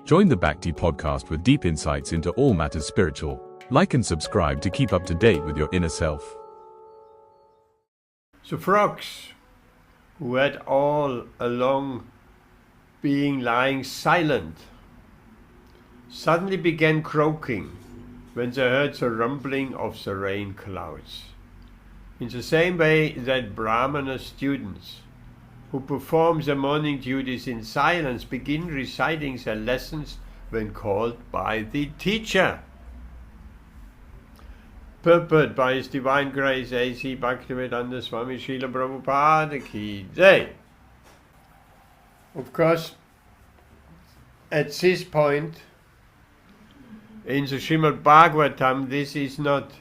Join the Bhakti podcast with deep insights into all matters spiritual. Like and subscribe to keep up to date with your inner self. The frogs, who had all along been lying silent, suddenly began croaking when they heard the rumbling of the rain clouds. In the same way that Brahmana students who perform their morning duties in silence begin reciting their lessons when called by the teacher. Purport by His Divine Grace A.C. Bhaktivedanta Swami Srila Prabhupada Ki Jai. Of course, at this point in the Srimad Bhagavatam, this is not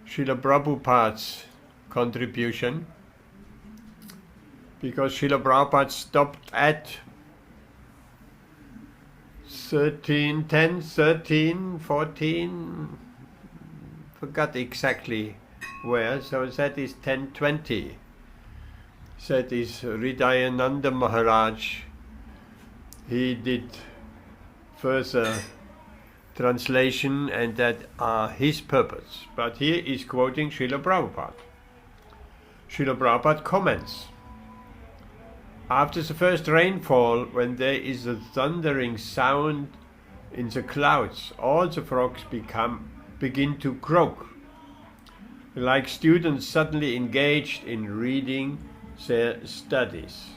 Srila Prabhupada's contribution, because Srila Prabhupada stopped at 14, forgot exactly where, so that is 1020. That is Hridayananda Maharaj. He did further translation, and that are his purpose. But here is quoting Srila Prabhupada. Srila Prabhupada comments, after the first rainfall, when there is a thundering sound in the clouds, all the frogs begin to croak, like students suddenly engaged in reading their studies.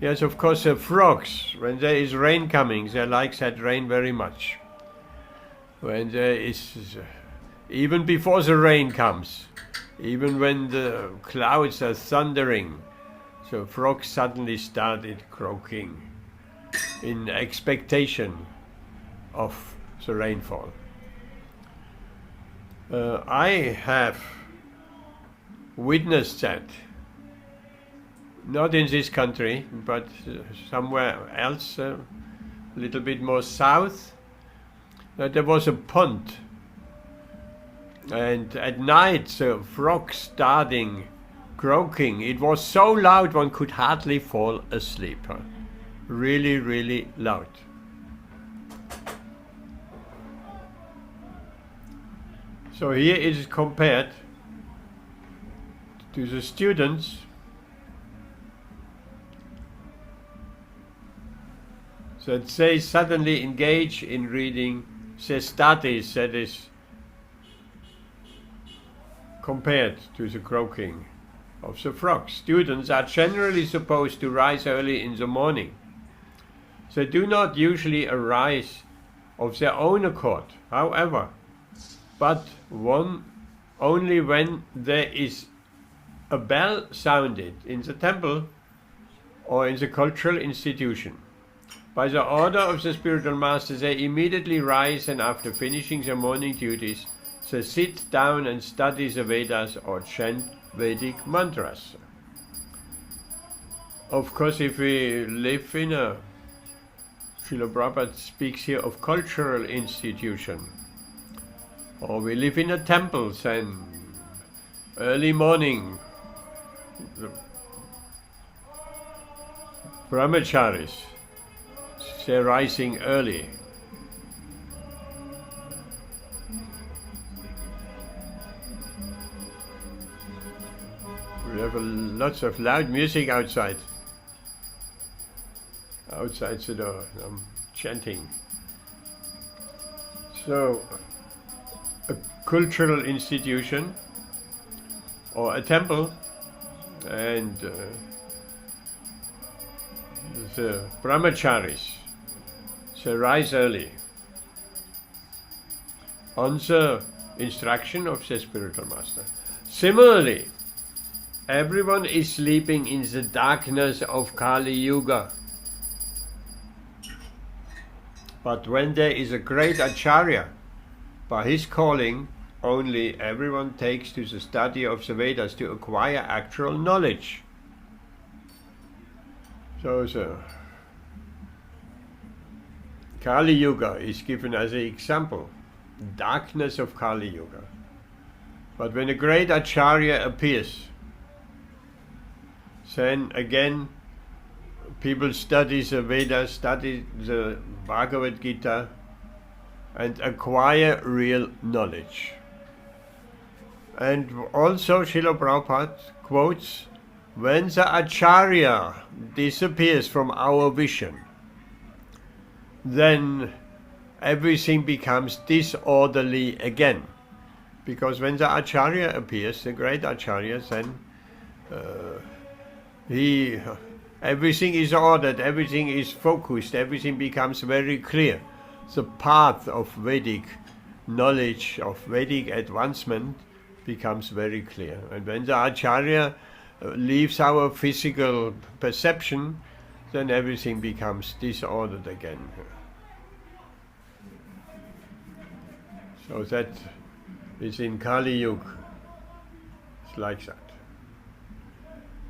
Yes, of course, the frogs, when there is rain coming, they like that rain very much. When there is, even before the rain comes, even when the clouds are thundering, so frogs suddenly started croaking in expectation of the rainfall. I have witnessed that, not in this country, but somewhere else, a little bit more south, that there was a pond, and at night the frogs starting croaking. It was so loud one could hardly fall asleep. Really, really loud. So here it is compared to the students that they suddenly engage in reading their studies, that is compared to the croaking of the frogs. Students are generally supposed to rise early in the morning. They do not usually arise of their own accord, however, but only when there is a bell sounded in the temple or in the cultural institution. By the order of the spiritual master, they immediately rise, and after finishing their morning duties, they sit down and study the Vedas or chant Vedic mantras. Of course, if we live in a, Srila Prabhupada speaks here of cultural institution, or we live in a temple, then early morning, the brahmacharis, they're rising early. We have lots of loud music outside. Outside the door, I'm chanting. So, a cultural institution or a temple, and the brahmacharis, they rise early on the instruction of the spiritual master. Similarly, everyone is sleeping in the darkness of Kali Yuga. But when there is a great Acharya, by his calling only, everyone takes to the study of the Vedas to acquire actual knowledge. So the Kali Yuga is given as an example, darkness of Kali Yuga. But when a great Acharya appears, then again people study the Vedas, study the Bhagavad Gita, and acquire real knowledge. And also Srila Prabhupada quotes, when the Acharya disappears from our vision, then everything becomes disorderly again. Because when the Acharya appears, the great Acharya, then everything is ordered, everything is focused, everything becomes very clear. The path of Vedic knowledge, of Vedic advancement becomes very clear. And when the Acharya leaves our physical perception, then everything becomes disordered again. So that is in Kali Yuga. It's like that.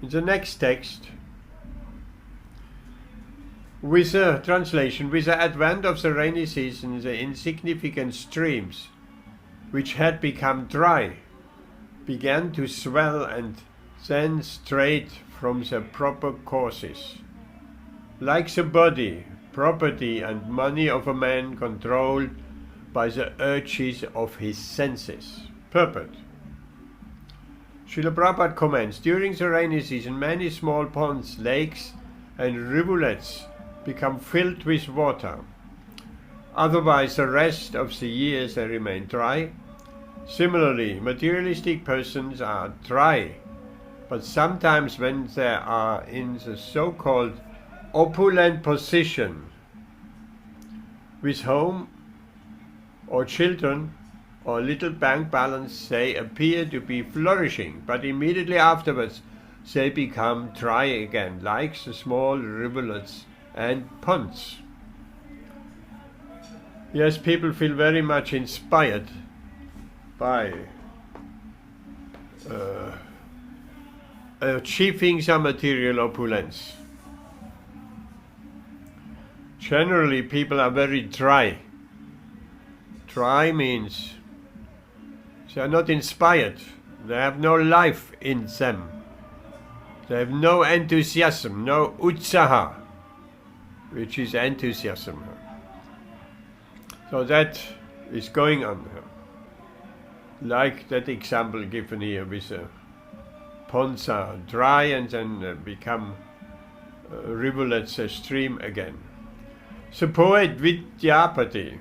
In the next text, with the translation, with the advent of the rainy season, the insignificant streams, which had become dry, began to swell and then strayed from the proper courses. Like the body, property and money of a man controlled by the urges of his senses. Purport. Srila Prabhupada comments, during the rainy season many small ponds, lakes and rivulets become filled with water. Otherwise the rest of the years they remain dry. Similarly, materialistic persons are dry, but sometimes when they are in the so-called opulent position, with home or children or little bank balance, they appear to be flourishing, but immediately afterwards they become dry again, like the small rivulets and ponds. Yes, people feel very much inspired by achieving some material opulence. Generally, people are very dry. Dry means they are not inspired. They have no life in them. They have no enthusiasm, no utsaha, which is enthusiasm. So that is going on. Like that example given here with ponds are dry and then become rivulets stream again. The poet Vidyapati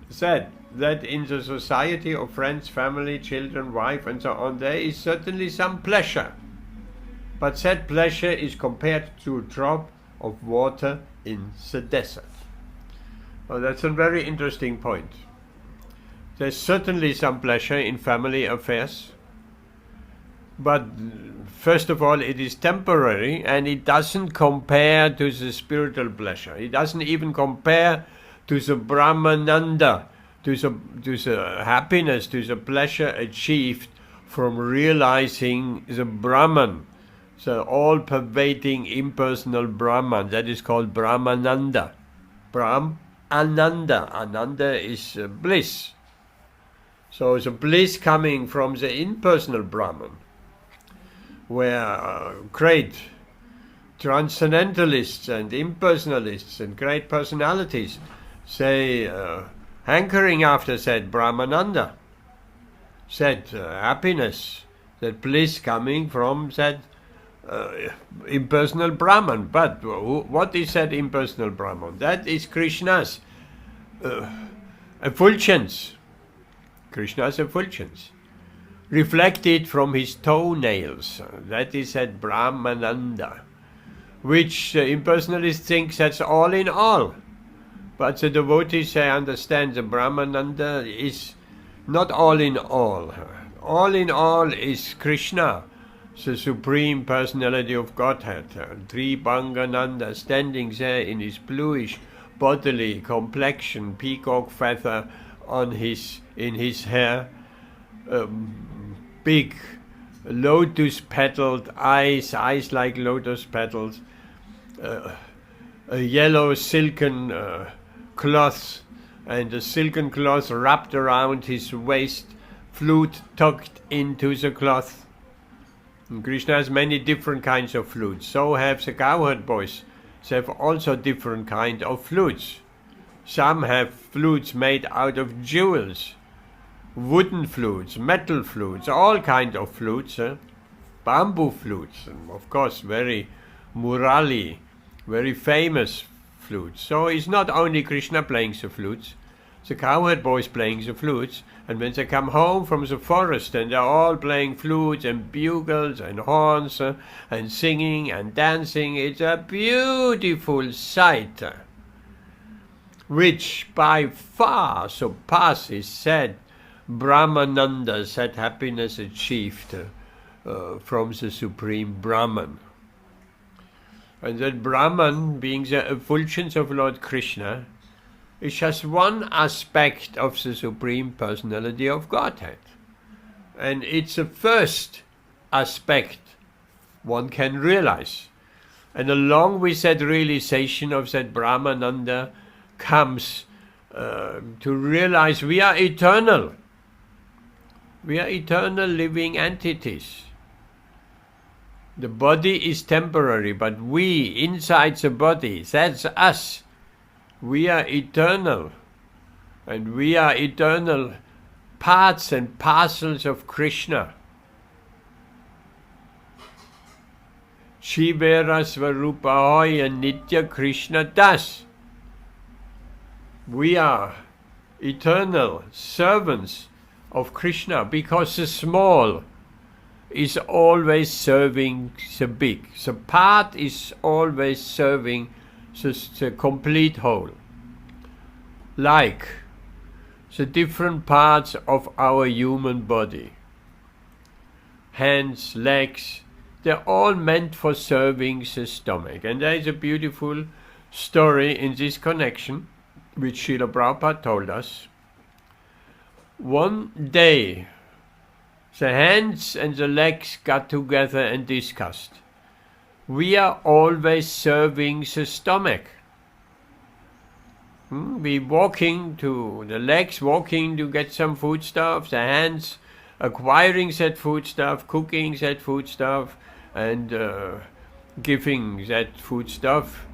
said that in the society of friends, family, children, wife and so on, there is certainly some pleasure, but that pleasure is compared to a drop of water in the desert. Well, that's a very interesting point. There's certainly some pleasure in family affairs, but first of all it is temporary and it doesn't compare to the spiritual pleasure. It doesn't even compare to the Brahmananda, to the happiness, to the pleasure achieved from realizing the Brahman, the all-pervading impersonal Brahman. That is called Brahmananda. Ananda. Ananda is bliss. So the bliss coming from the impersonal Brahman, where great transcendentalists and impersonalists and great personalities say hankering after said Brahmananda, said happiness, that bliss coming from that impersonal Brahman. But what is that impersonal Brahman? That is Krishna's effulgence. Krishna's effulgence, reflected from his toenails. That is that Brahmananda, which the impersonalist thinks that's all in all. But the devotees, they understand the Brahmananda is not all in all. All in all is Krishna, the Supreme Personality of Godhead, Tribhangananda, standing there in his bluish bodily complexion, peacock feather in his hair, big lotus-petaled eyes like lotus petals, a yellow silken cloth, and a silken cloth wrapped around his waist, flute tucked into the cloth. And Krishna has many different kinds of flutes. So have the cowherd boys They have also different kind of flutes. Some have flutes made out of jewels, wooden flutes, metal flutes, all kind of flutes, bamboo flutes, and of course very murali, very famous flutes. So it's not only Krishna playing the flutes, the cowherd boys playing the flutes, and when they come home from the forest and they're all playing flutes and bugles and horns and singing and dancing, it's a beautiful sight, which by far surpasses said Brahmananda, said happiness achieved from the Supreme Brahman. And that Brahman, being the effulgence of Lord Krishna, is just one aspect of the Supreme Personality of Godhead. And it's the first aspect one can realize. And along with that realization of that Brahmananda comes to realize we are eternal. We are eternal living entities. The body is temporary, but we, inside the body, that's us. We are eternal. And we are eternal parts and parcels of Krishna. Shivera Svarupahoya Nitya Krishna Das. We are eternal servants of Krishna, because the small is always serving the big. The part is always serving the complete whole. Like the different parts of our human body. Hands, legs, they're all meant for serving the stomach. And there is a beautiful story in this connection, which Srila Prabhupada told us. One day, the hands and the legs got together and discussed. We are always serving the stomach. We walking to the legs, walking to get some foodstuff, the hands acquiring that foodstuff, cooking that foodstuff, and giving that foodstuff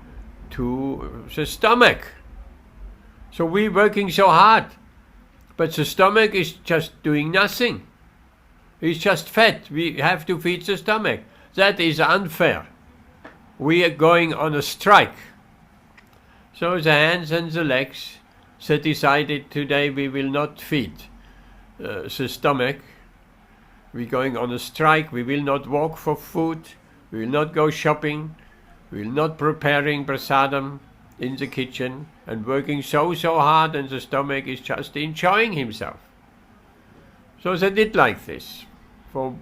to the stomach. So we're working so hard, but the stomach is just doing nothing. It's just fat. We have to feed the stomach. That is unfair. We are going on a strike. So the hands and the legs, they decided today we will not feed the stomach. We're going on a strike. We will not walk for food. We will not go shopping. We will not preparing prasadam in the kitchen and working so hard, and the stomach is just enjoying himself. So they did like this for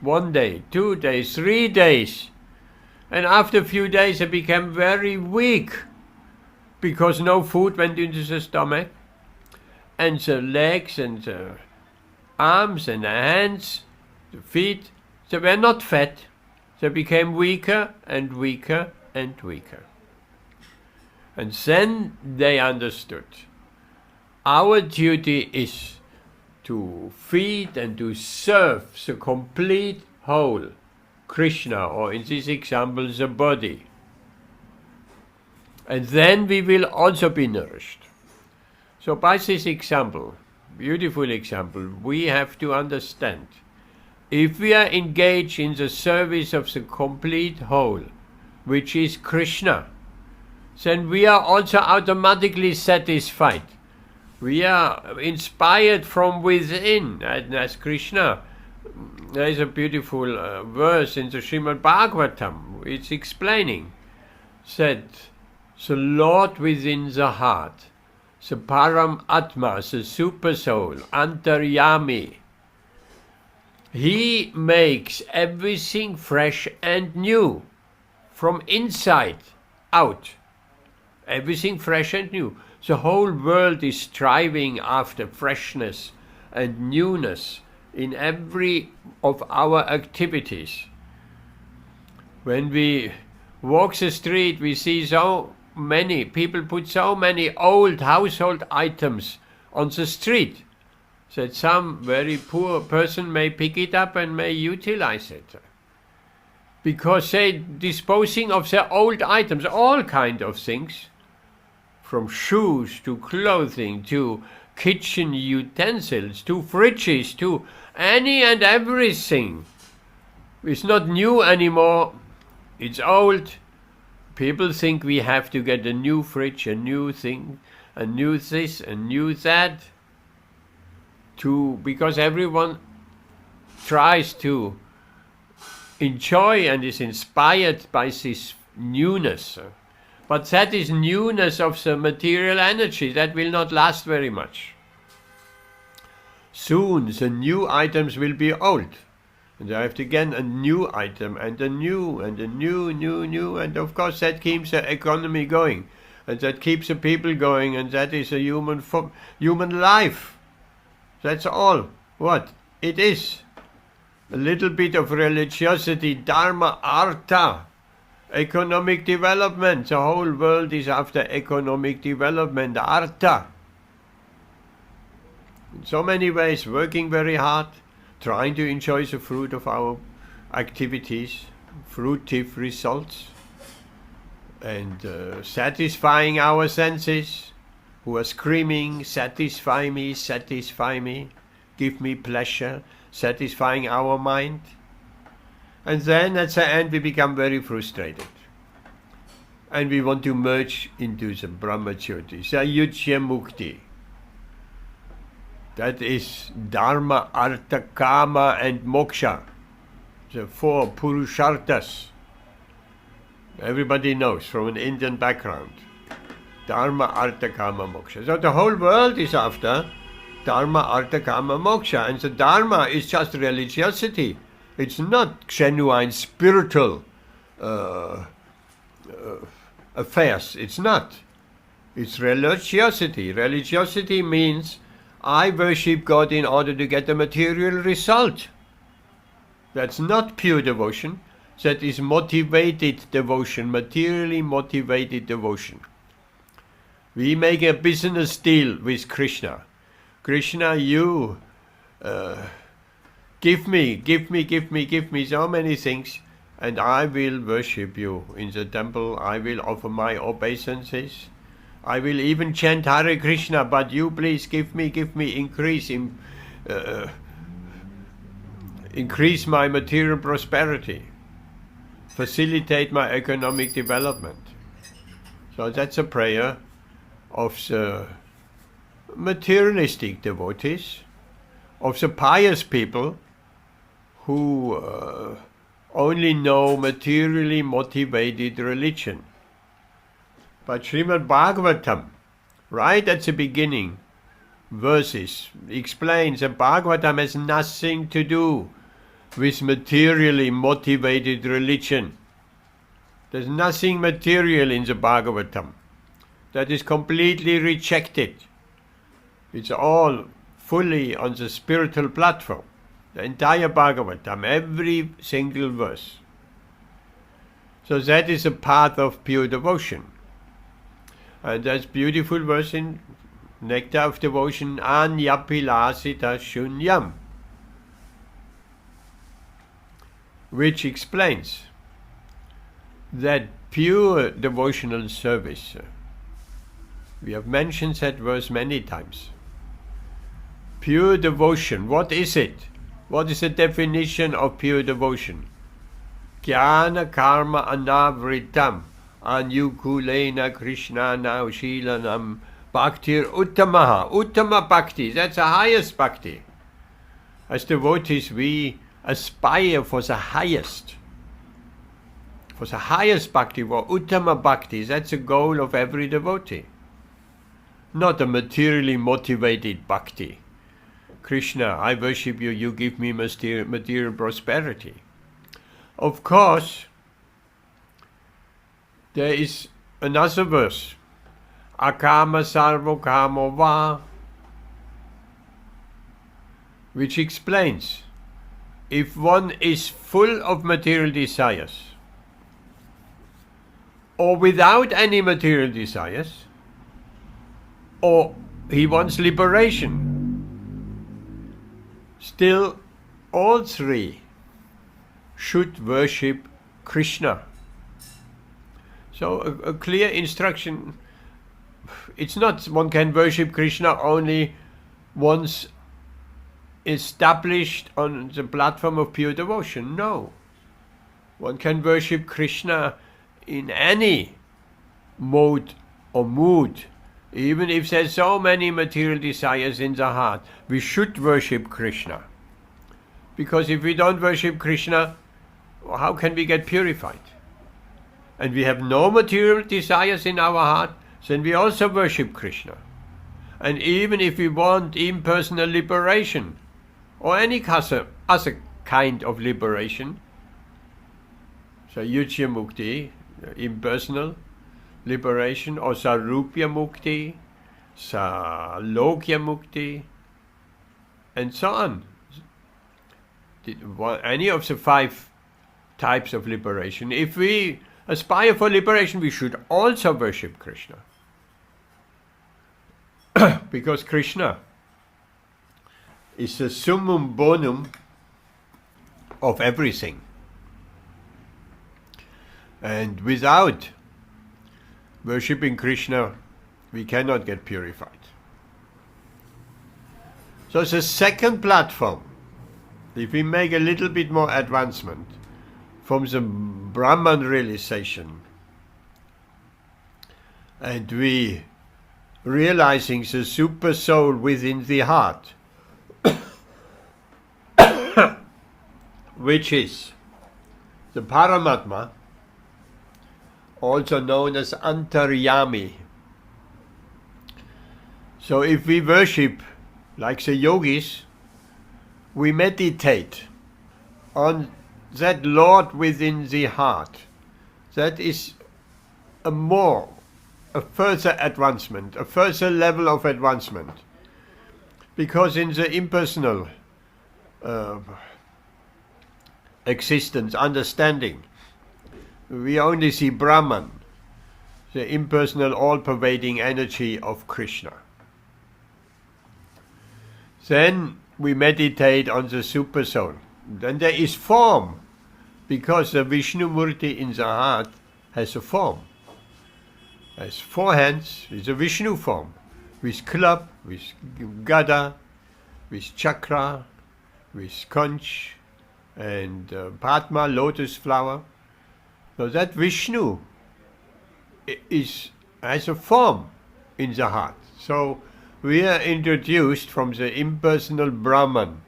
1 day, 2 days, 3 days. And after a few days they became very weak because no food went into the stomach, and the legs and the arms and the hands, the feet, they were not fat. They became weaker and weaker and weaker. And then they understood our duty is to feed and to serve the complete whole, Krishna, or in this example, the body. And then we will also be nourished. So by this example, beautiful example, we have to understand, if we are engaged in the service of the complete whole, which is Krishna, then we are also automatically satisfied. We are inspired from within, and as Krishna. There is a beautiful verse in the Srimad Bhagavatam. It's explaining, said, the Lord within the heart, the Param Atma, the Super Soul, Antaryami, He makes everything fresh and new, from inside out. Everything fresh and new. The whole world is striving after freshness and newness in every of our activities. When we walk the street, we see so many people put so many old household items on the street that some very poor person may pick it up and may utilize it. because they disposing of their old items, all kind of things, from shoes to clothing to kitchen utensils to fridges to any and everything. It's not new anymore, it's old. People think we have to get a new fridge, a new thing, a new this, a new that, because everyone tries to enjoy and is inspired by this newness. But that is newness of the material energy that will not last very much. Soon the new items will be old. And I have to again a new item and a new and a new. And of course that keeps the economy going. And that keeps the people going. And that is a human life. That's all what it is. A little bit of religiosity, dharma, artha, economic development. The whole world is after economic development, artha. In so many ways, working very hard, trying to enjoy the fruit of our activities, fruitive results, and satisfying our senses, who are screaming, satisfy me, give me pleasure, satisfying our mind. And then at the end we become very frustrated. And we want to merge into the Brahmajyoti, Sayujya Mukti. That is Dharma, Artha, Kama and Moksha. The 4 Purusharthas. Everybody knows from an Indian background. Dharma, Artha, Kama, Moksha. So the whole world is after Dharma, Artha, Kama, Moksha. And the Dharma is just religiosity. It's not genuine spiritual affairs. It's not. It's religiosity. Religiosity means I worship God in order to get a material result. That's not pure devotion. That is motivated devotion, materially motivated devotion. We make a business deal with Krishna. Krishna, you give me so many things, and I will worship you in the temple. I will offer my obeisances. I will even chant Hare Krishna, but you please give me, increase my material prosperity, facilitate my economic development. So that's a prayer of the materialistic devotees, of the pious people who only know materially motivated religion. But Srimad Bhagavatam, right at the beginning, verses, explains that Bhagavatam has nothing to do with materially motivated religion. There's nothing material in the Bhagavatam. That is completely rejected. It's all fully on the spiritual platform. The entire Bhagavatam, every single verse. So that is a path of pure devotion. And that's beautiful verse in Nectar of Devotion, Anyapilasita Shunyam, which explains that pure devotional service, we have mentioned that verse many times. Pure devotion, what is it? What is the definition of pure devotion? Jnana karma anavritam anyukulena krishnana ushilanam bhaktir uttamaha. Uttama bhakti, that's the highest bhakti. As devotees we aspire for the highest. For the highest bhakti, for uttama bhakti, that's the goal of every devotee. Not a materially motivated bhakti. Krishna, I worship you, you give me material prosperity. Of course, there is another verse, Akama sarvo kamo va, which explains, if one is full of material desires, or without any material desires, or he wants liberation, still all three should worship Krishna. So a clear instruction. It's not one can worship Krishna only once established on the platform of pure devotion. No. One can worship Krishna in any mode or mood. Even if there's so many material desires in the heart, we should worship Krishna. Because if we don't worship Krishna, how can we get purified? And we have no material desires in our heart, then we also worship Krishna. And even if we want impersonal liberation, or any other kind of liberation, so Yujya Mukti, impersonal liberation, or Sarupya Mukti, Salokya Mukti, and so on. Any of the 5 types of liberation. If we aspire for liberation, we should also worship Krishna. Because Krishna is the summum bonum of everything. And without worshipping Krishna, we cannot get purified. So the second platform, if we make a little bit more advancement from the Brahman realization, and we realizing the super soul within the heart, which is the Paramatma, also known as Antaryami. So if we worship like the yogis, we meditate on that Lord within the heart. That is a further advancement, a further level of advancement. Because in the impersonal existence, understanding, we only see Brahman, the impersonal, all-pervading energy of Krishna. Then we meditate on the super soul. Then there is form, because the Vishnu Murti in the heart has a form. Has 4 hands, is a Vishnu form, with club, with gada, with chakra, with conch, and Padma, lotus flower. So that Vishnu has a form in the heart. So we are introduced from the impersonal Brahman,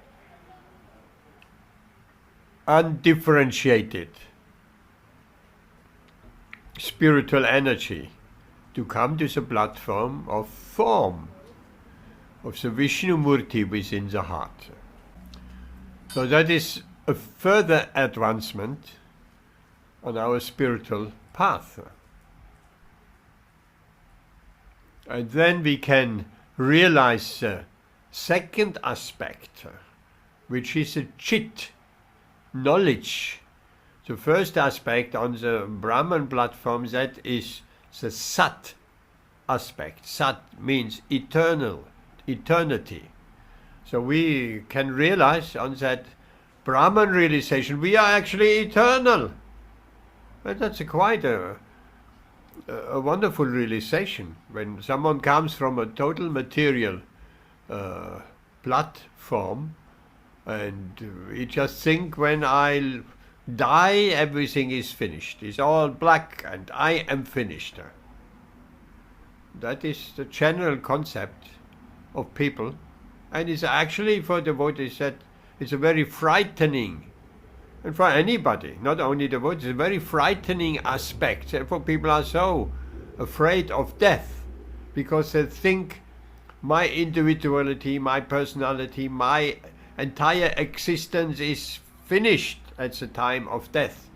undifferentiated spiritual energy, to come to the platform of form, of the Vishnu Murti within the heart. So that is a further advancement on our spiritual path. And then we can realize the second aspect, which is a chit, knowledge. The first aspect on the Brahman platform, that is the Sat aspect. Sat means eternal, eternity. So we can realize on that Brahman realization, we are actually eternal. And that's quite a wonderful realization. When someone comes from a total material platform, and we just think, when I'll die, everything is finished. It's all black and I am finished. That is the general concept of people. And it's actually, for devotees, that it's a very frightening, and for anybody, not only devotees, it's a very frightening aspect. Therefore people are so afraid of death, because they think my individuality, my personality, my entire existence is finished at the time of death.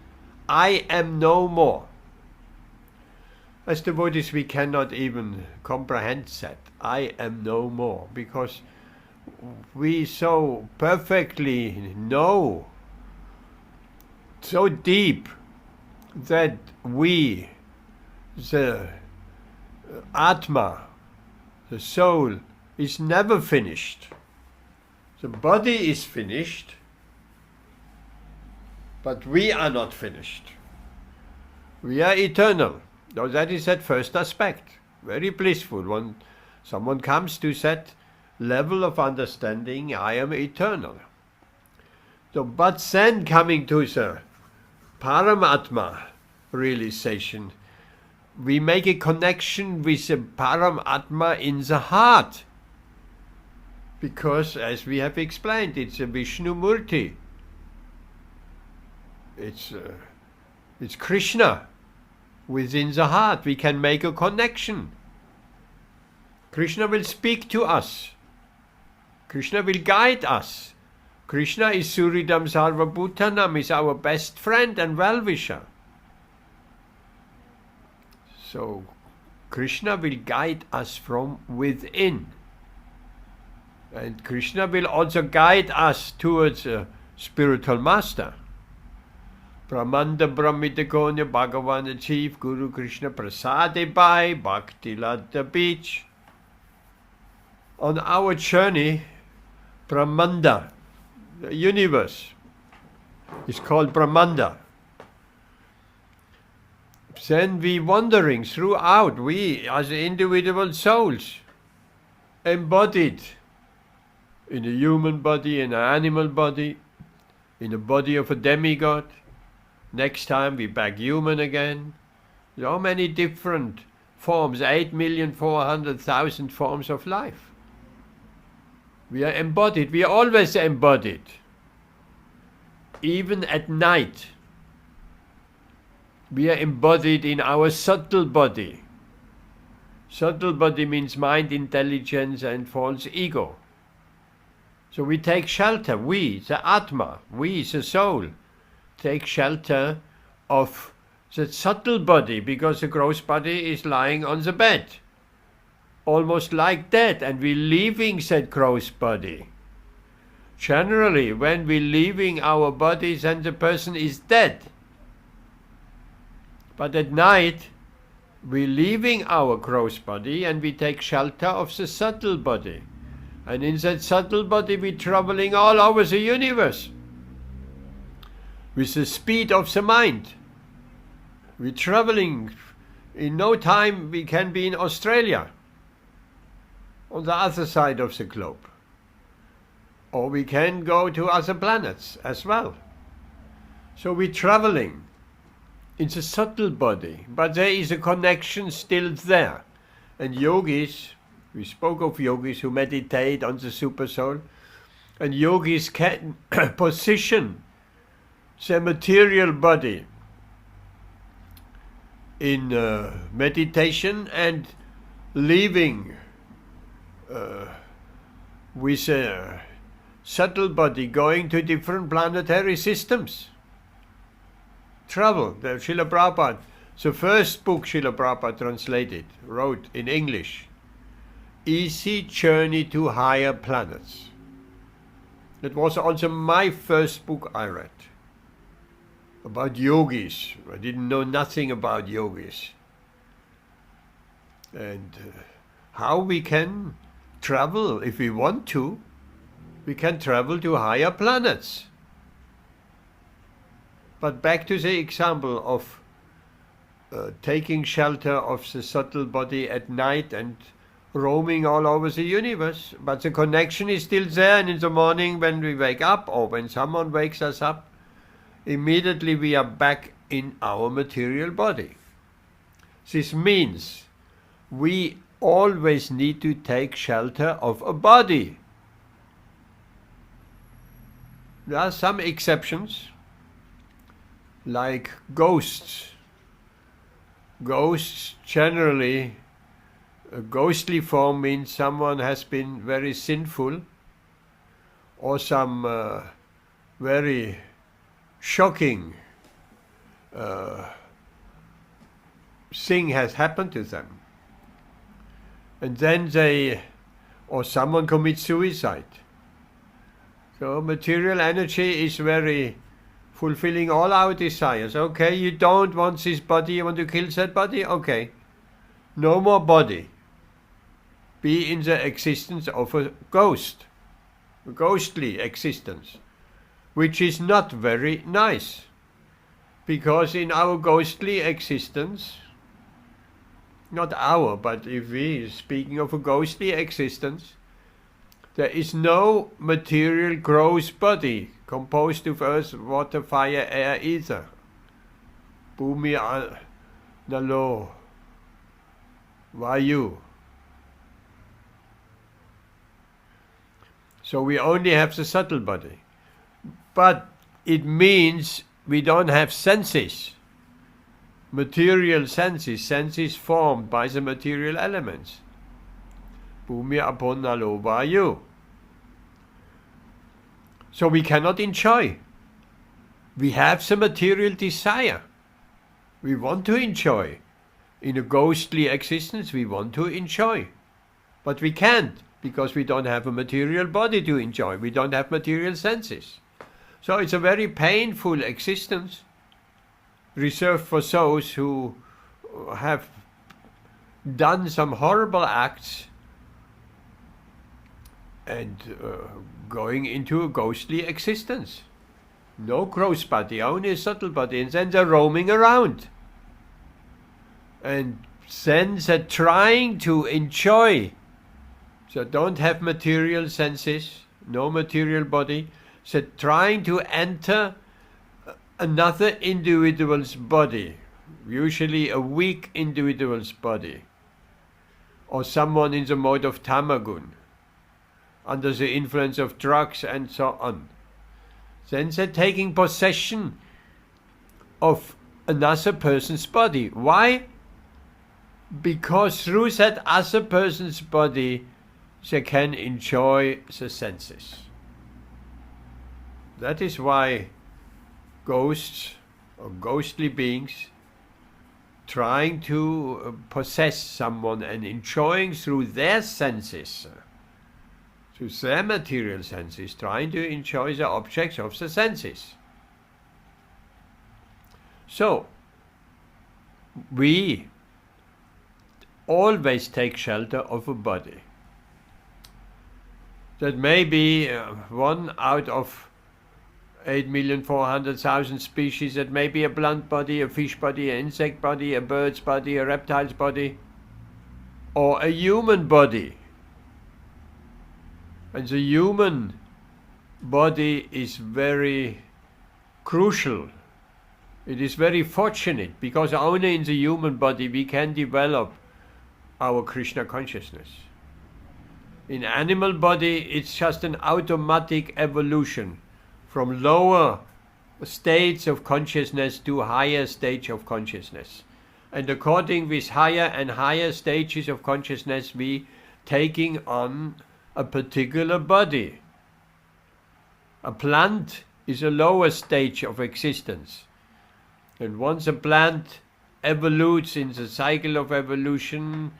I am no more. As devotees, we cannot even comprehend that. I am no more, because we so perfectly know, so deep, that we, the Atma, the soul, is never finished. The body is finished, but we are not finished. We are eternal. So that is that first aspect. Very blissful. When someone comes to that level of understanding, I am eternal. So, but then coming to the Paramatma realization, we make a connection with the Paramatma in the heart. Because, as we have explained, it's a Vishnu Murti. It's Krishna within the heart. We can make a connection. Krishna will speak to us. Krishna will guide us. Krishna is Suridam Sarvabhutanam, is our best friend and well-wisher. So, Krishna will guide us from within. And Krishna will also guide us towards a spiritual master. Brahmanda Brahmitakonya Bhagavan achieved Guru Krishna Prasade by Bhakti Ladda Beach. On our journey, Brahmanda, the universe, is called Brahmanda. Then we wandering throughout, we as individual souls, embodied in a human body, in an animal body, in the body of a demigod. Next time we back human again. So many different forms, 8,400,000 forms of life. We are embodied, we are always embodied. Even at night, we are embodied in our subtle body. Subtle body means mind, intelligence and false ego. So we take shelter, we, the Atma, we, the soul, take shelter of the subtle body, because the gross body is lying on the bed, almost like dead, and we're leaving that gross body. Generally, when we're leaving our bodies, then the person is dead. But at night, we're leaving our gross body and we take shelter of the subtle body. And in that subtle body, we're traveling all over the universe with the speed of the mind. We're traveling. In no time, we can be in Australia, on the other side of the globe. Or we can go to other planets as well. So we're traveling in the subtle body, but there is a connection still there. And yogis, we spoke of yogis who meditate on the super soul, and yogis can position the material body in meditation and leaving with a subtle body, going to different planetary systems. Travel. The Srila Prabhupada, the first book Srila Prabhupada translated, wrote in English, Easy Journey to Higher Planets. It was also my first book I read about yogis. I didn't know nothing about yogis. And how we can travel, if we want to, we can travel to higher planets. But back to the example of taking shelter of the subtle body at night and roaming all over the universe. But the connection is still there, and in the morning when we wake up, or when someone wakes us up, immediately we are back in our material body. This means we always need to take shelter of a body. There are some exceptions, like ghosts. Ghosts generally, a ghostly form means someone has been very sinful, or some very shocking thing has happened to them. And then or someone commits suicide. So material energy is very fulfilling all our desires. Okay, you don't want this body, you want to kill that body? Okay, no more body. Be in the existence of a ghost, a ghostly existence, which is not very nice. Because in our ghostly existence, not our, but if we speaking of a ghostly existence, there is no material gross body composed of earth, water, fire, air, ether. Bhumi, Nalo, Vayu. So we only have the subtle body. But it means we don't have senses. Material senses, senses formed by the material elements. Bhumi, Apon, Nalo, Vayu. So we cannot enjoy. We have the material desire. We want to enjoy. In a ghostly existence, we want to enjoy. But we can't, because we don't have a material body to enjoy. We don't have material senses. So it's a very painful existence, reserved for those who have done some horrible acts and going into a ghostly existence. No gross body, only a subtle body, and then they're roaming around. And then they're trying to enjoy. So don't have material senses, no material body. So trying to enter another individual's body, usually a weak individual's body, or someone in the mode of tamagun, under the influence of drugs and so on. Then they're taking possession of another person's body. Why? Because through that other person's body they can enjoy the senses. That is why ghosts or ghostly beings trying to possess someone and enjoying through their senses, through their material senses, trying to enjoy the objects of the senses. So, we always take shelter of a body. That may be one out of 8,400,000 species. That may be a plant body, a fish body, an insect body, a bird's body, a reptile's body, or a human body. And the human body is very crucial. It is very fortunate, because only in the human body we can develop our Krishna consciousness. In animal body, it's just an automatic evolution from lower states of consciousness to higher stage of consciousness. And according with higher and higher stages of consciousness, we taking on a particular body. A plant is a lower stage of existence. And once a plant evolutes in the cycle of evolution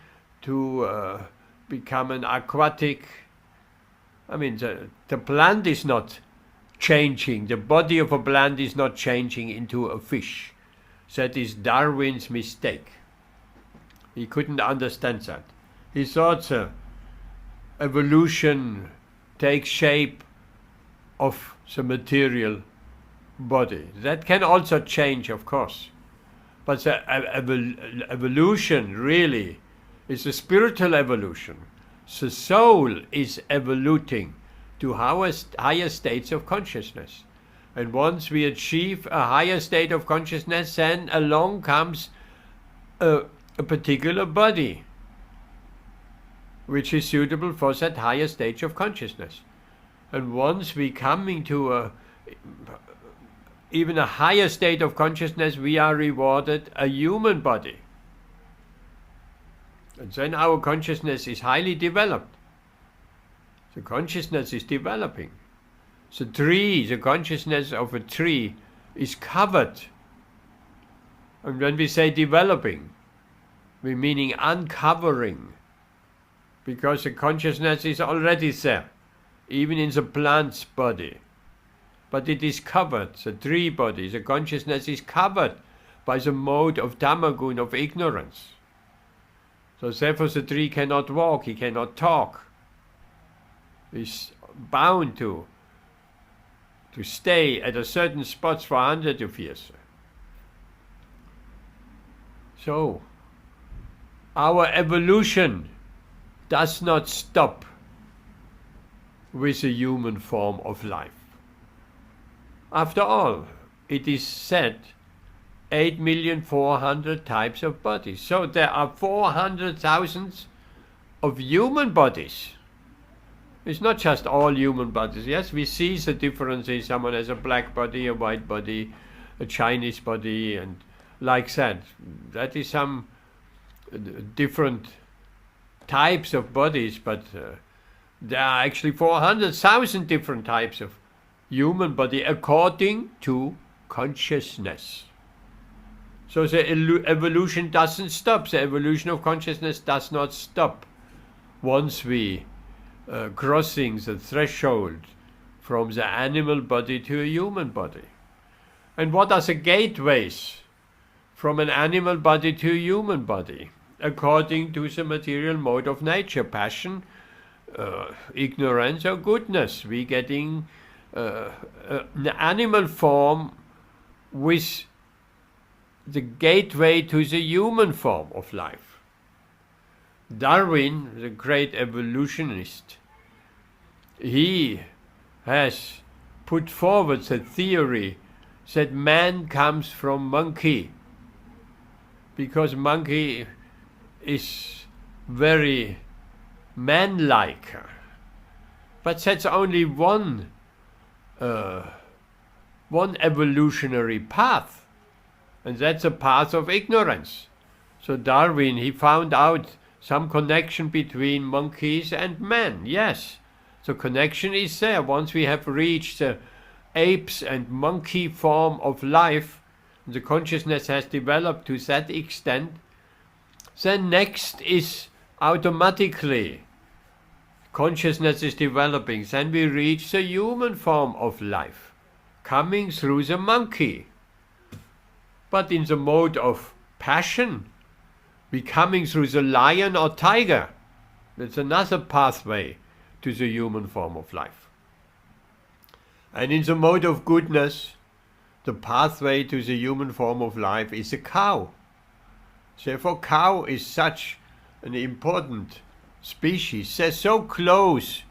to become an aquatic, the plant is not changing. The body of a plant is not changing into a fish. That is Darwin's mistake. He couldn't understand that. He thought evolution takes shape of the material body. That can also change, of course. But the evolution really is a spiritual evolution. The soul is evoluting to higher states of consciousness. And once we achieve a higher state of consciousness, then along comes a particular body which is suitable for that higher stage of consciousness. And once we come into even a higher state of consciousness, we are rewarded a human body. And then our consciousness is highly developed. The consciousness is developing. The consciousness of a tree is covered. And when we say developing, we're meaning uncovering. Because the consciousness is already there, even in the plant's body. But it is covered, the tree body, the consciousness is covered by the mode of tamagun, of ignorance. So therefore the tree cannot walk, he cannot talk. He's bound to stay at a certain spot for hundreds of years. So, our evolution does not stop with a human form of life. After all, it is said 8,400,000 types of bodies. So there are 400,000 of human bodies. It's not just all human bodies. Yes, we see the differences. Someone has a black body, a white body, a Chinese body, and like that. That is some different types of bodies, but there are actually 400,000 different types of human body according to consciousness. So the evolution doesn't stop. The evolution of consciousness does not stop once we crossing the threshold from the animal body to a human body. And what are the gateways from an animal body to a human body? According to the material mode of nature, passion, ignorance or goodness. We getting an animal form with the gateway to the human form of life. Darwin, the great evolutionist, he has put forward the theory that man comes from monkey, because monkey is very man-like. But that's only one evolutionary path, and that's a path of ignorance. So Darwin, he found out some connection between monkeys and man. Yes, the connection is there. Once we have reached the apes and monkey form of life, the consciousness has developed to that extent, then next is automatically consciousness is developing. Then we reach the human form of life, coming through the monkey. But in the mode of passion, we coming through the lion or tiger. That's another pathway to the human form of life. And in the mode of goodness, the pathway to the human form of life is a cow. Therefore, cow is such an important species. They're so close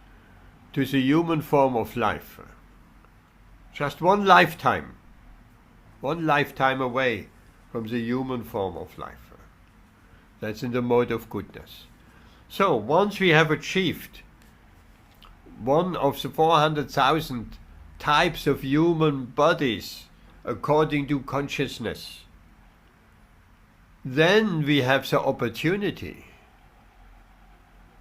to the human form of life. Just one lifetime away from the human form of life. That's in the mode of goodness. So, once we have achieved one of the 400,000 types of human bodies according to consciousness, then we have the opportunity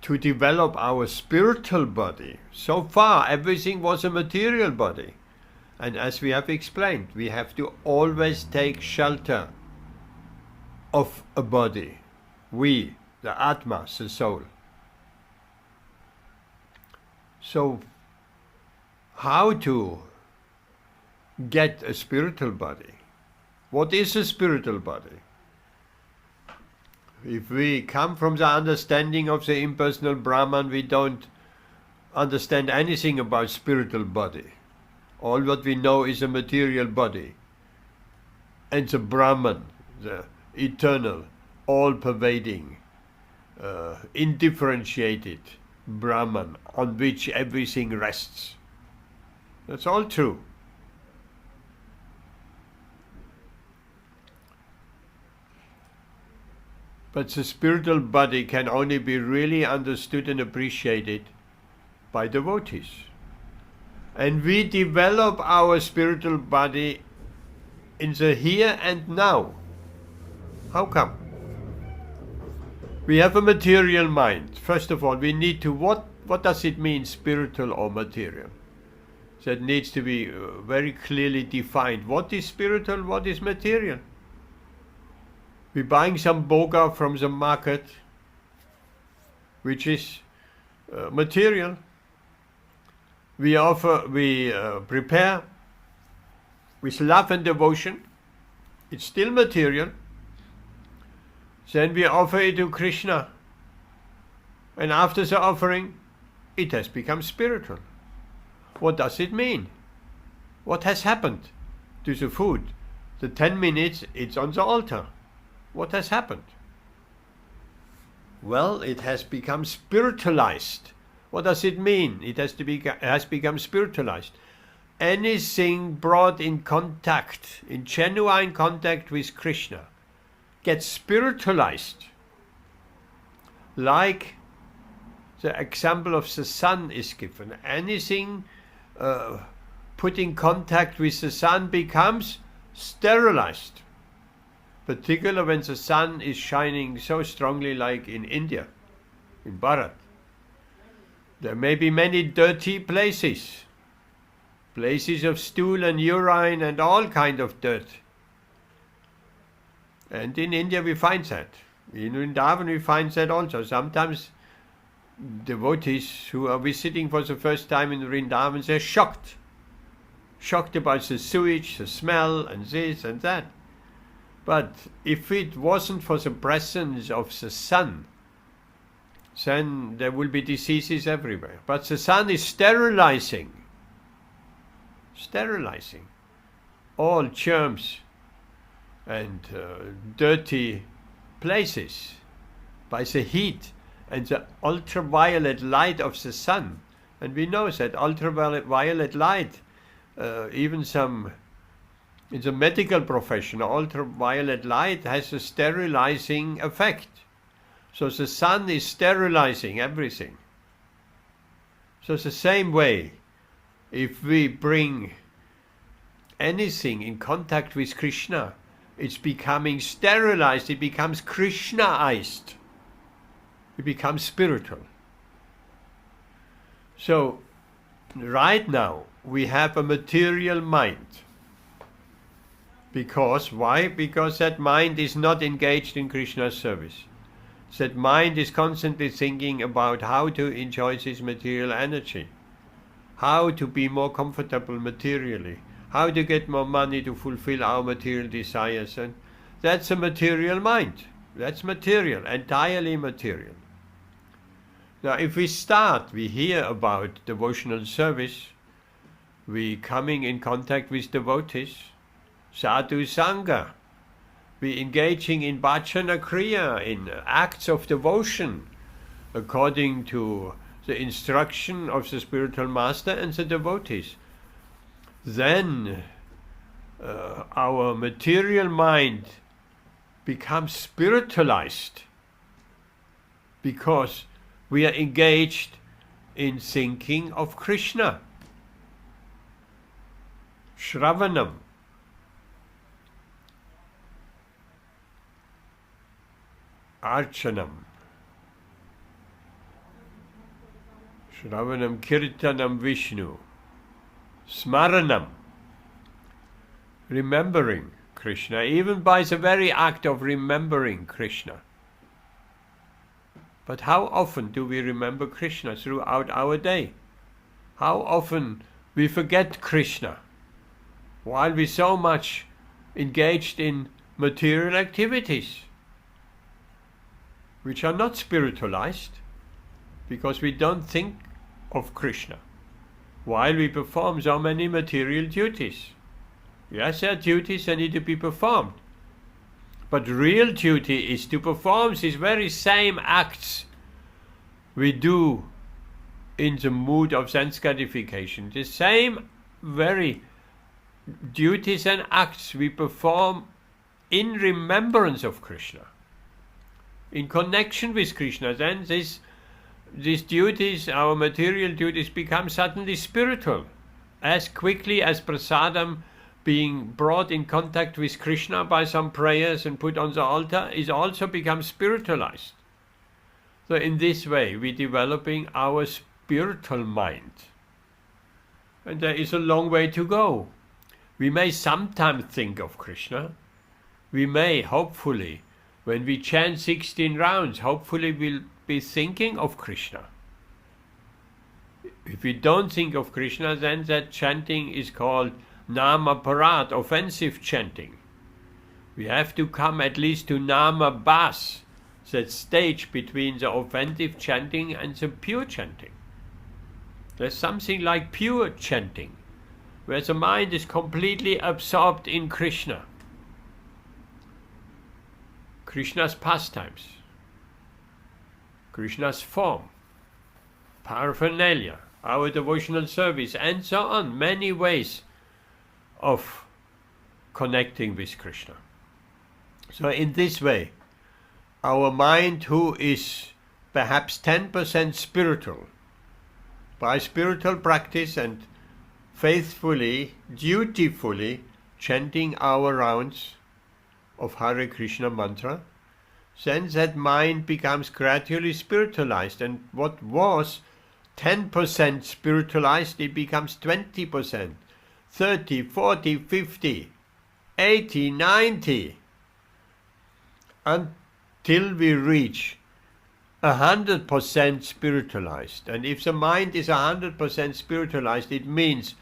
to develop our spiritual body. So far, everything was a material body. And as we have explained, we have to always take shelter of a body. We, the Atma, the soul. So, how to get a spiritual body? What is a spiritual body? If we come from the understanding of the impersonal Brahman, we don't understand anything about spiritual body. All what we know is a material body. And the Brahman, the eternal, all-pervading, indifferentiated Brahman on which everything rests. That's all true. But the spiritual body can only be really understood and appreciated by devotees. And we develop our spiritual body in the here and now. How come? We have a material mind. First of all, we need to, what does it mean, spiritual or material? That needs to be very clearly defined. What is spiritual, what is material? We're buying some boga from the market, which is material. We prepare with love and devotion. It's still material. Then we offer it to Krishna. And after the offering, it has become spiritual. What does it mean? What has happened to the food? The 10 minutes it's on the altar. What has happened? Well, it has become spiritualized. What does it mean? It has become spiritualized. Anything brought in contact, in genuine contact with Krishna, gets spiritualized. Like the example of the sun is given. Anything put in contact with the sun becomes sterilized. Particularly when the sun is shining so strongly like in India, in Bharat. There may be many dirty places. Places of stool and urine and all kind of dirt. And in India we find that. In Vrindavan we find that also. Sometimes devotees who are visiting for the first time in Vrindavan, they're shocked. Shocked about the sewage, the smell, and this and that. But if it wasn't for the presence of the sun, then there will be diseases everywhere. But the sun is sterilizing all germs and dirty places by the heat and the ultraviolet light of the sun. And we know that ultraviolet light, even some in the medical profession, ultraviolet light has a sterilizing effect. So the sun is sterilizing everything. So it's the same way, if we bring anything in contact with Krishna, it's becoming sterilized, it becomes Krishnaized. It becomes spiritual. So, right now, we have a material mind. Because, why? Because that mind is not engaged in Krishna's service. That mind is constantly thinking about how to enjoy this material energy, how to be more comfortable materially, how to get more money to fulfill our material desires. And that's a material mind. That's material, entirely material. Now, if we hear about devotional service, we coming in contact with devotees, sadhu sangha, we engaging in bhajana kriya, in acts of devotion, according to the instruction of the spiritual master and the devotees. Then our material mind becomes spiritualized because we are engaged in thinking of Krishna. Shravanam. Archanam. Shravanam Kirtanam Vishnu. Smaranam. Remembering Krishna, even by the very act of remembering Krishna. But how often do we remember Krishna throughout our day? How often we forget Krishna while we're so much engaged in material activities, which are not spiritualized, because we don't think of Krishna while we perform so many material duties. Yes, there are duties that need to be performed, but real duty is to perform these very same acts we do in the mood of sense gratification. The same very duties and acts we perform in remembrance of Krishna, in connection with Krishna. Then these duties, our material duties, become suddenly spiritual. As quickly as prasadam being brought in contact with Krishna by some prayers and put on the altar is also becomes spiritualized. So in this way we're developing our spiritual mind. And there is a long way to go. We may sometimes think of Krishna. We may, hopefully, when we chant 16 rounds, hopefully we'll be thinking of Krishna. If we don't think of Krishna, then that chanting is called Nama Parat, offensive chanting. We have to come at least to Nama Bas, that stage between the offensive chanting and the pure chanting. There's something like pure chanting, where the mind is completely absorbed in Krishna. Krishna's pastimes, Krishna's form, paraphernalia, our devotional service, and so on. Many ways of connecting with Krishna. So in this way, our mind, who is perhaps 10% spiritual, by spiritual practice and faithfully, dutifully chanting our rounds of Hare Krishna mantra, then that mind becomes gradually spiritualized, and what was 10% spiritualized, it becomes 20%, 30, 40, 50, 80, 90, until we reach 100% spiritualized. And if the mind is 100% spiritualized, it means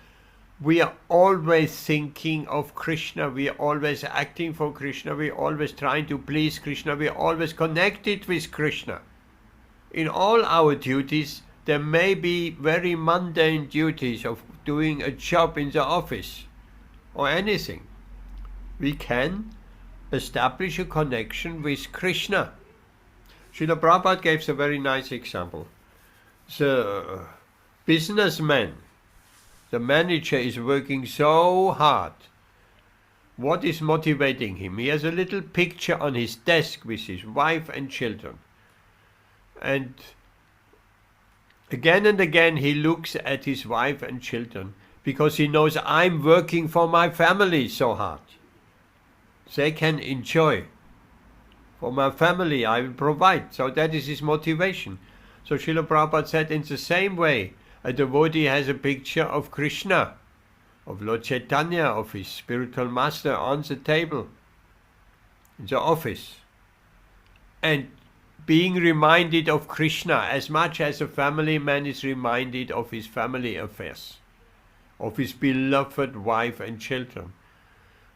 we are always thinking of Krishna, we are always acting for Krishna, we are always trying to please Krishna, we are always connected with Krishna. In all our duties, there may be very mundane duties of doing a job in the office or anything. We can establish a connection with Krishna. Srila Prabhupada gave a very nice example. The businessman, the manager, is working so hard. What is motivating him? He has a little picture on his desk with his wife and children. And again he looks at his wife and children because he knows, I'm working for my family so hard. They can enjoy. For my family I will provide. So that is his motivation. So Srila Prabhupada said, in the same way, a devotee has a picture of Krishna, of Lord Chaitanya, of his spiritual master on the table, in the office. And being reminded of Krishna as much as a family man is reminded of his family affairs, of his beloved wife and children.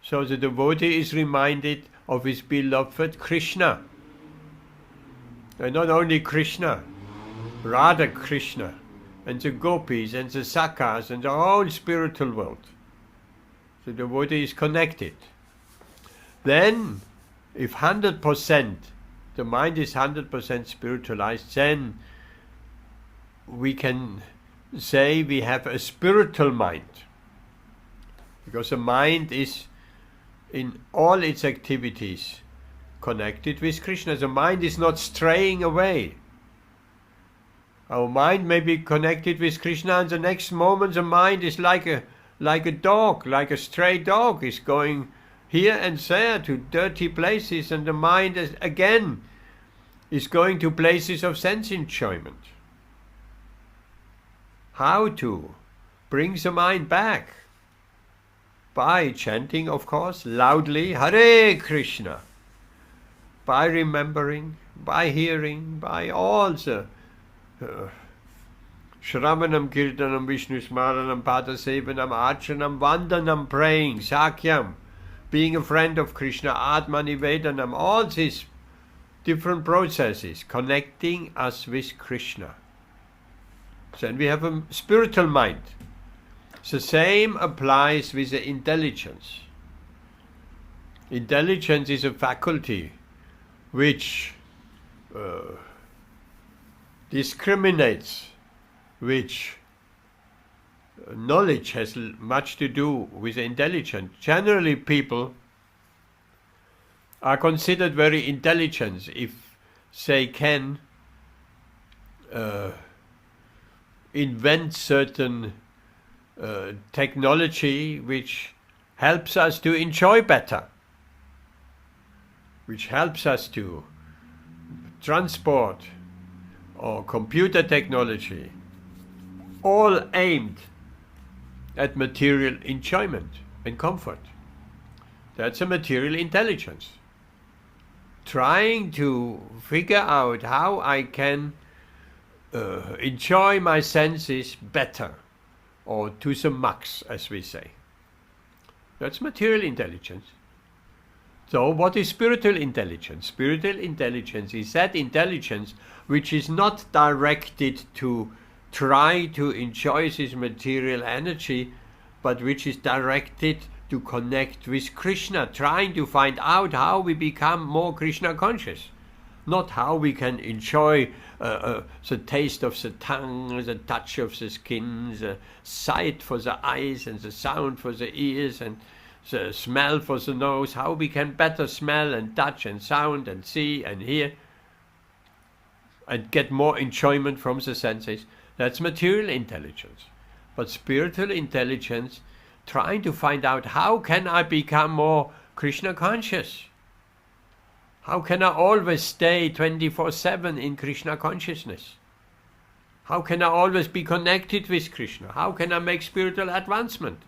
So the devotee is reminded of his beloved Krishna. And not only Krishna, Radha Krishna, and the gopis and the sakhas and the whole spiritual world. The devotee is connected. Then, if 100%, the mind is 100% spiritualized, then we can say we have a spiritual mind. Because the mind is, in all its activities, connected with Krishna. The mind is not straying away. Our mind may be connected with Krishna, and the next moment the mind is like a dog, like a stray dog, is going here and there to dirty places, and the mind again is going to places of sense enjoyment. How to bring the mind back? By chanting, of course, loudly, Hare Krishna. By remembering, by hearing, by all the Shravanam, Kirtanam, Vishnu Smaranam, Padasevanam, Archanam, Vandanam, praying, Sakyam, being a friend of Krishna, Atma Nivedanam, all these different processes connecting us with Krishna. Then we have a spiritual mind. The same applies with the intelligence. Intelligence is a faculty which discriminates, which knowledge has much to do with intelligence. Generally, people are considered very intelligent if they can invent certain technology which helps us to enjoy better, which helps us to transport, or computer technology, all aimed at material enjoyment and comfort. That's a material intelligence. Trying to figure out how I can enjoy my senses better, or to the max, as we say. That's material intelligence. So what is spiritual intelligence? Spiritual intelligence is that intelligence which is not directed to try to enjoy this material energy, but which is directed to connect with Krishna, trying to find out how we become more Krishna conscious. Not how we can enjoy the taste of the tongue, the touch of the skin, the sight for the eyes, and the sound for the ears, and the smell for the nose, how we can better smell and touch and sound and see and hear and get more enjoyment from the senses. That's material intelligence. But spiritual intelligence, trying to find out how can I become more Krishna conscious? How can I always stay 24/7 in Krishna consciousness? How can I always be connected with Krishna? How can I make spiritual advancement?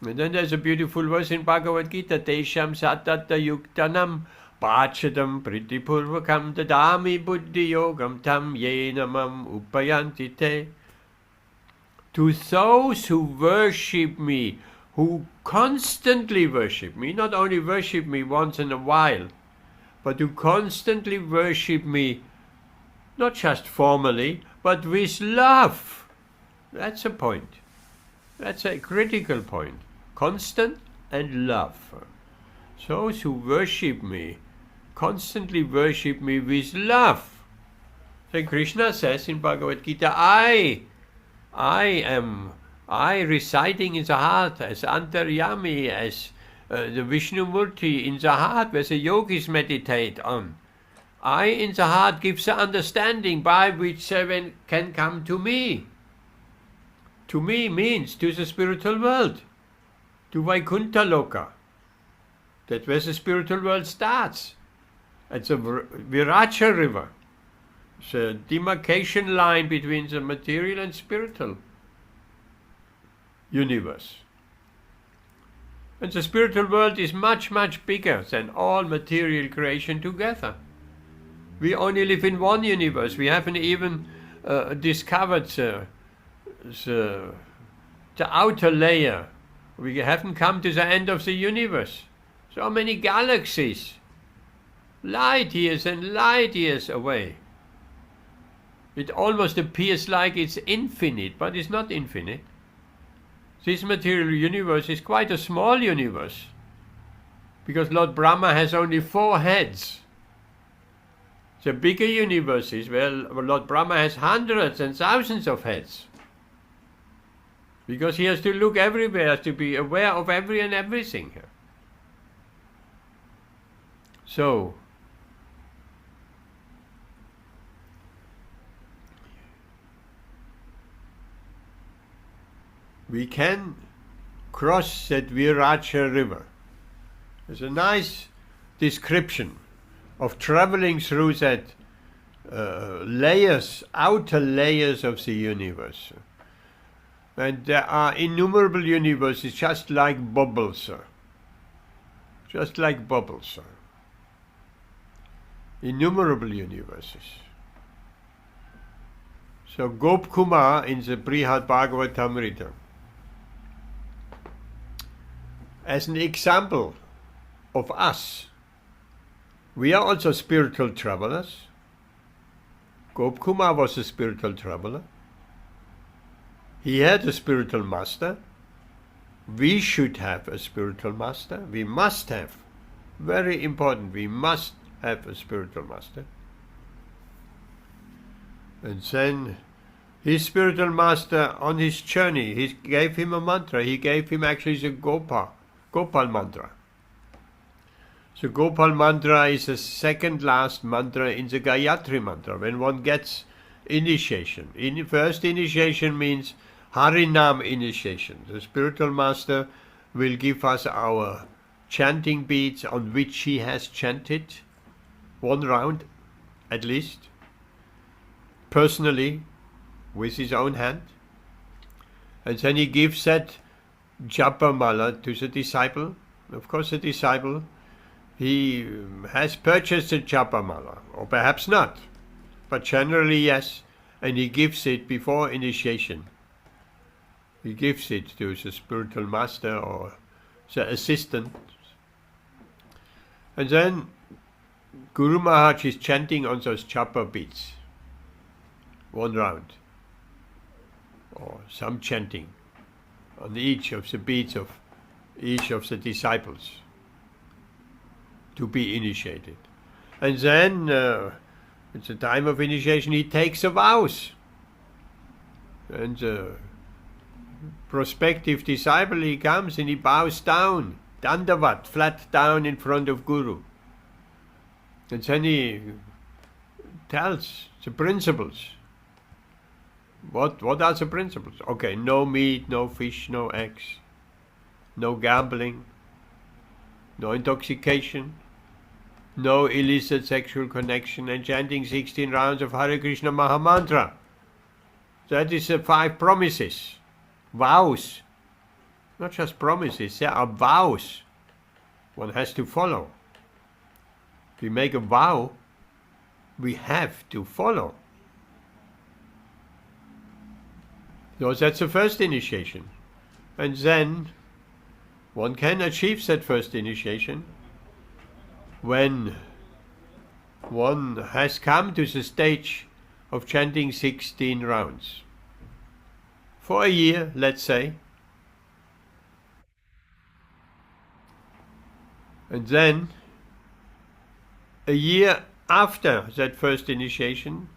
And then there's a beautiful verse in Bhagavad Gita, Tesham Satata Yuktanam Pachadam Pritipurvakam Dadami Buddhi Yogam Tam Yenamam Upayanti Te. To those who worship me, who constantly worship me, not only worship me once in a while, but who constantly worship me, not just formally, but with love. That's a point. That's a critical point. Constant and love. Those who worship me, constantly worship me with love. So Krishna says in Bhagavad Gita, I residing in the heart as Antaryami, as the Vishnu Murti in the heart where the yogis meditate on. I in the heart gives the understanding by which seven can come to me. To me means to the spiritual world, to Vaikuntha Loka. That's where the spiritual world starts. It's the Viracha river, the demarcation line between the material and spiritual universe. And the spiritual world is much, much bigger than all material creation together. We only live in one universe. We haven't even discovered the outer layer. We haven't come to the end of the universe. So many galaxies, light years and light years away. It almost appears like it's infinite, but it's not infinite. This material universe is quite a small universe, because Lord Brahma has only 4 heads. The bigger universes, well, Lord Brahma has hundreds and thousands of heads, because he has to look everywhere, has to be aware of every and everything. So, we can cross that Viracha river. There's a nice description of traveling through that outer layers of the universe. And there are innumerable universes, just like bubbles. Just like bubbles. Innumerable universes. So Gop Kumar in the Brihad Bhagavatamrita, as an example of us, we are also spiritual travelers. Gop Kumar was a spiritual traveler. He had a spiritual master. We should have a spiritual master. We must have. Very important. We must have a spiritual master. And then his spiritual master, on his journey, he gave him a mantra. He gave him actually the Gopal mantra. The Gopal mantra is the second last mantra in the Gayatri mantra. When one gets initiation. First initiation means Harinam initiation. The spiritual master will give us our chanting beads on which he has chanted 1 round at least, personally, with his own hand. And then he gives that japa mala to the disciple. Of course, the disciple, he has purchased the japa mala, or perhaps not, but generally yes, and he gives it before initiation. He gives it to the spiritual master or the assistant. And then Guru Maharaj is chanting on those japa beads, 1 round, or some chanting on each of the beads of each of the disciples to be initiated. And then, at the time of initiation, he takes the vows. And the prospective disciple, he comes and he bows down, dandavat, flat down in front of Guru. And then he tells the principles. What are the principles? Okay, no meat, no fish, no eggs, no gambling, no intoxication, no illicit sexual connection, and chanting 16 rounds of Hare Krishna Mahamantra. That is the 5 promises, vows. Not just promises, there are vows one has to follow. If we make a vow, we have to follow. So that's the first initiation. And then one can achieve that first initiation when one has come to the stage of chanting 16 rounds. For a year, let's say. And then, a year after that first initiation,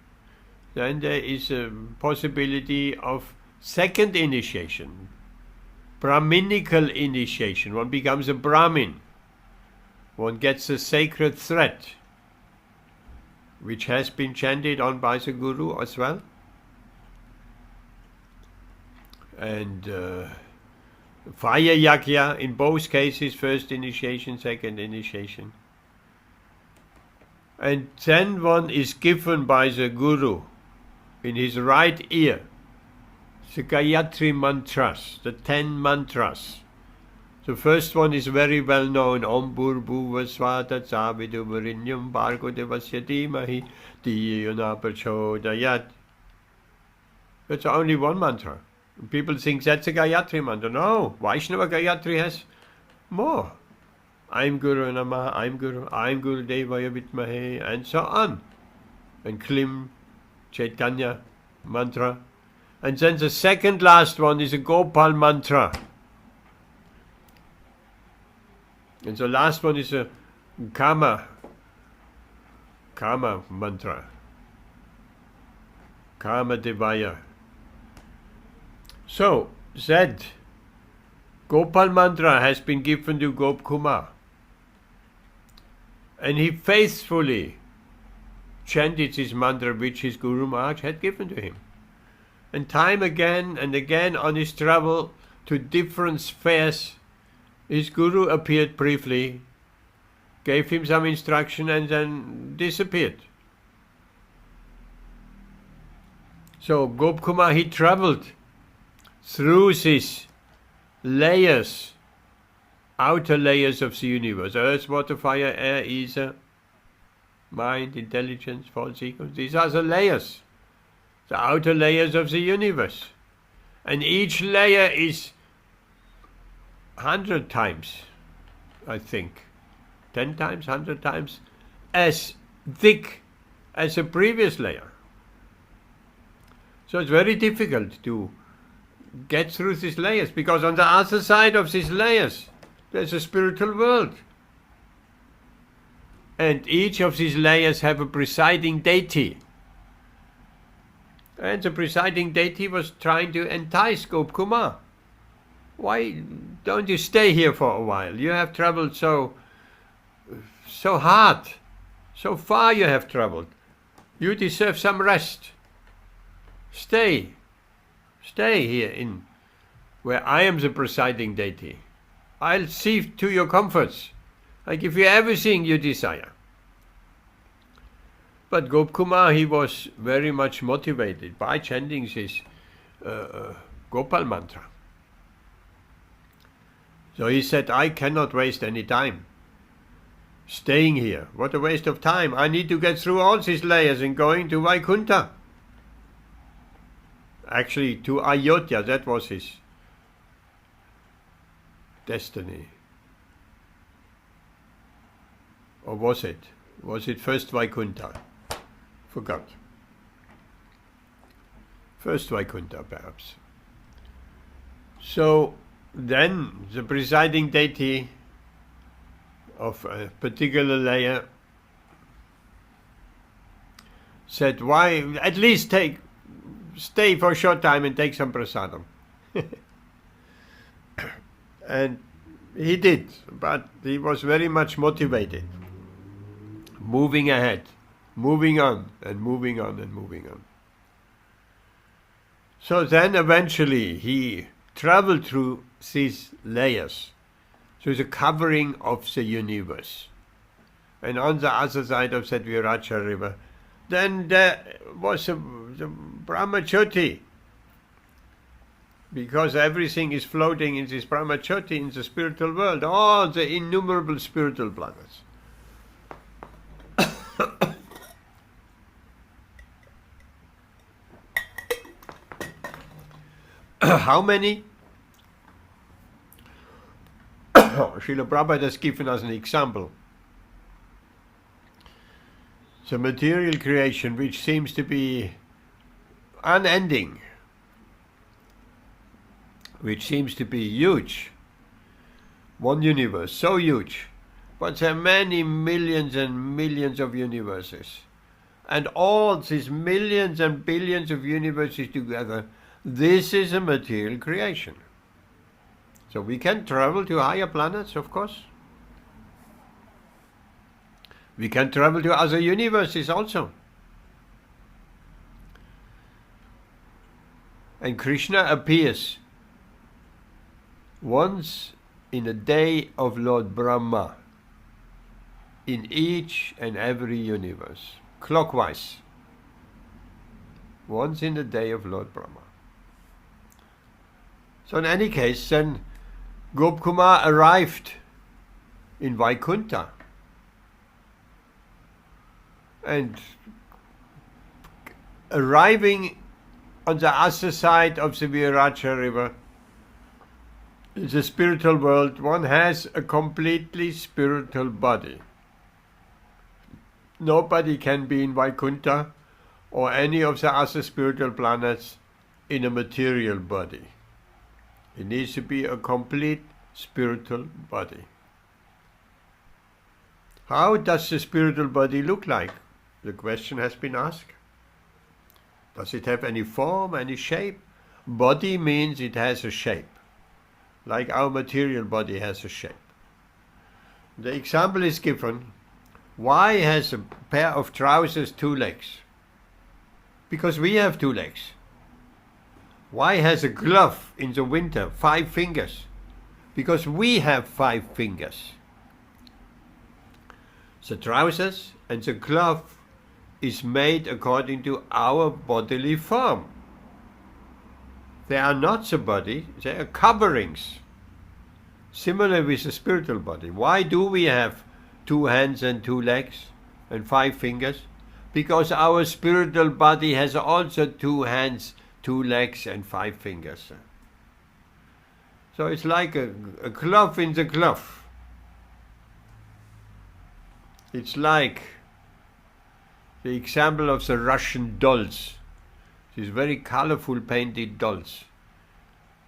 then there is a possibility of second initiation, Brahminical initiation. One becomes a Brahmin. One gets a sacred thread, which has been chanted on by the Guru as well. And fire yajna, in both cases, first initiation, second initiation. And then one is given by the Guru in his right ear the Gayatri mantras, the 10 mantras. The first one is very well known, Om Bhurбhuva Svata Savidu Varinyam Bhargo Devasya Dhimahi Dhiyona Prachodayat. That's only one mantra. People think that's a Gayatri mantra. No, Vaishnava Gayatri has more. I'm Guru Namah, I'm Guru Devaya Vitmahe, and so on. And Klim, Chaitanya mantra. And then the second last one is a Gopal mantra. And the last one is a Kama mantra. Kama Devaya. So, that Gopal mantra has been given to Gop Kumar. And he faithfully chanted his mantra which his Guru Maharaj had given to him. And time again and again on his travel to different spheres, his Guru appeared briefly, gave him some instruction and then disappeared. So Gop Kumar, he traveled through these layers, outer layers of the universe, earth, water, fire, air, ether, mind, intelligence, false ego. These are the layers, the outer layers of the universe. And each layer is 100 times, I think, 10 times, 100 times, as thick as a previous layer. So it's very difficult to get through these layers, because on the other side of these layers, there's a spiritual world. And each of these layers have a presiding deity. And the presiding deity was trying to entice Gop Kumar. Why don't you stay here for a while? You have traveled so hard, so far you have traveled. You deserve some rest. Stay here in where I am the presiding deity. I'll see to your comforts. I give you everything you desire. But Gop Kumar, he was very much motivated by chanting this Gopal mantra. So he said, I cannot waste any time staying here. What a waste of time. I need to get through all these layers and going to Vaikuntha. Actually, to Ayodhya, that was his destiny. Or was it? Was it first Vaikuntha? Forgot. First Vaikuntha, perhaps. So, then the presiding deity of a particular layer said, why at least stay for a short time and take some prasadam. And he did, but he was very much motivated, moving ahead, moving on and moving on and moving on. So then eventually he traveled through these layers, through the covering of the universe. And on the other side of that Viracha river, then there was the Brahmajyoti, because everything is floating in this Brahmajyoti, in the spiritual world, all the innumerable spiritual planets. How many? Srila Prabhupada has given us an example. The material creation, which seems to be unending, which seems to be huge, one universe, so huge, but there are many millions and millions of universes. And all these millions and billions of universes together, this is a material creation. So we can travel to higher planets, of course. We can travel to other universes also. And Krishna appears once in a day of Lord Brahma in each and every universe, clockwise. Once in the day of Lord Brahma. So in any case, then Gopkumar arrived in Vaikuntha, and arriving on the other side of the Viracha river, in the spiritual world, one has a completely spiritual body. Nobody can be in Vaikuntha or any of the other spiritual planets in a material body. It needs to be a complete spiritual body. How does the spiritual body look like? The question has been asked. Does it have any form, any shape? Body means it has a shape, like our material body has a shape. The example is given. Why has a pair of trousers 2 legs? Because we have 2 legs. Why has a glove in the winter 5 fingers? Because we have 5 fingers. The trousers and the glove is made according to our bodily form. They are not the body, they are coverings. Similar with the spiritual body. Why do we have 2 hands and 2 legs and 5 fingers? Because our spiritual body has also 2 hands, 2 legs and 5 fingers. So it's like a glove in the glove. It's like the example of the Russian dolls. These very colorful painted dolls.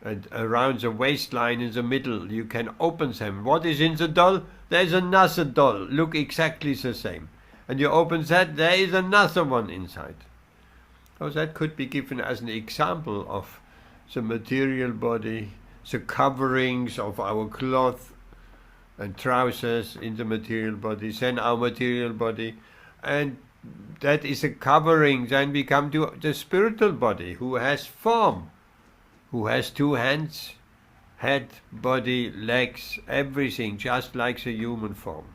And around the waistline in the middle you can open them. What is in the doll? There is another doll, look exactly the same. And you open that, there is another one inside. So that could be given as an example of the material body, the coverings of our cloth and trousers in the material body, then our material body, and that is a covering. Then we come to the spiritual body, who has form, who has 2 hands, head, body, legs, everything, just like the human form.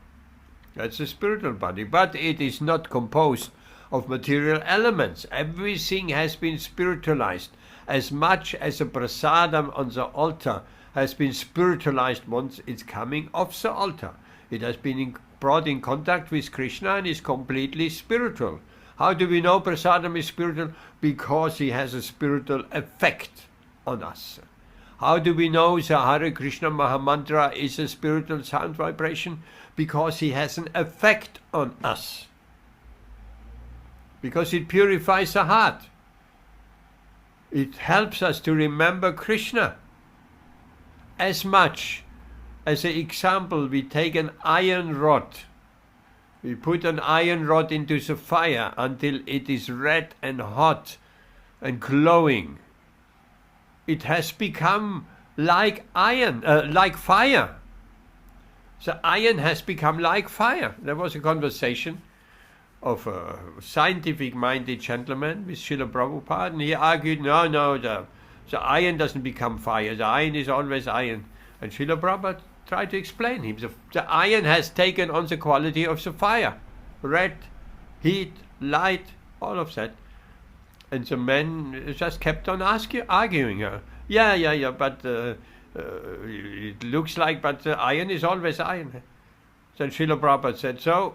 That's the spiritual body, but it is not composed of material elements. Everything has been spiritualized, as much as a prasadam on the altar has been spiritualized once it's coming off the altar. It has been brought in contact with Krishna and is completely spiritual. How do we know prasadam is spiritual? Because he has a spiritual effect on us. How do we know the Hare Krishna Mahamantra is a spiritual sound vibration? Because he has an effect on us. Because it purifies the heart. It helps us to remember Krishna. as much as an example, we take an iron rod. We put an iron rod into the fire until it is red and hot and glowing. It has become like iron, like fire. The iron has become like fire. There was a conversation of a scientific-minded gentleman with Srila Prabhupada, and he argued, no, the iron doesn't become fire. The iron is always iron. And Srila Prabhupada tried to explain him. The iron has taken on the quality of the fire. Red, heat, light, all of that. And the man just kept on arguing her. Yeah, but it looks like, but the iron is always iron. Then Srila Prabhupada said, so,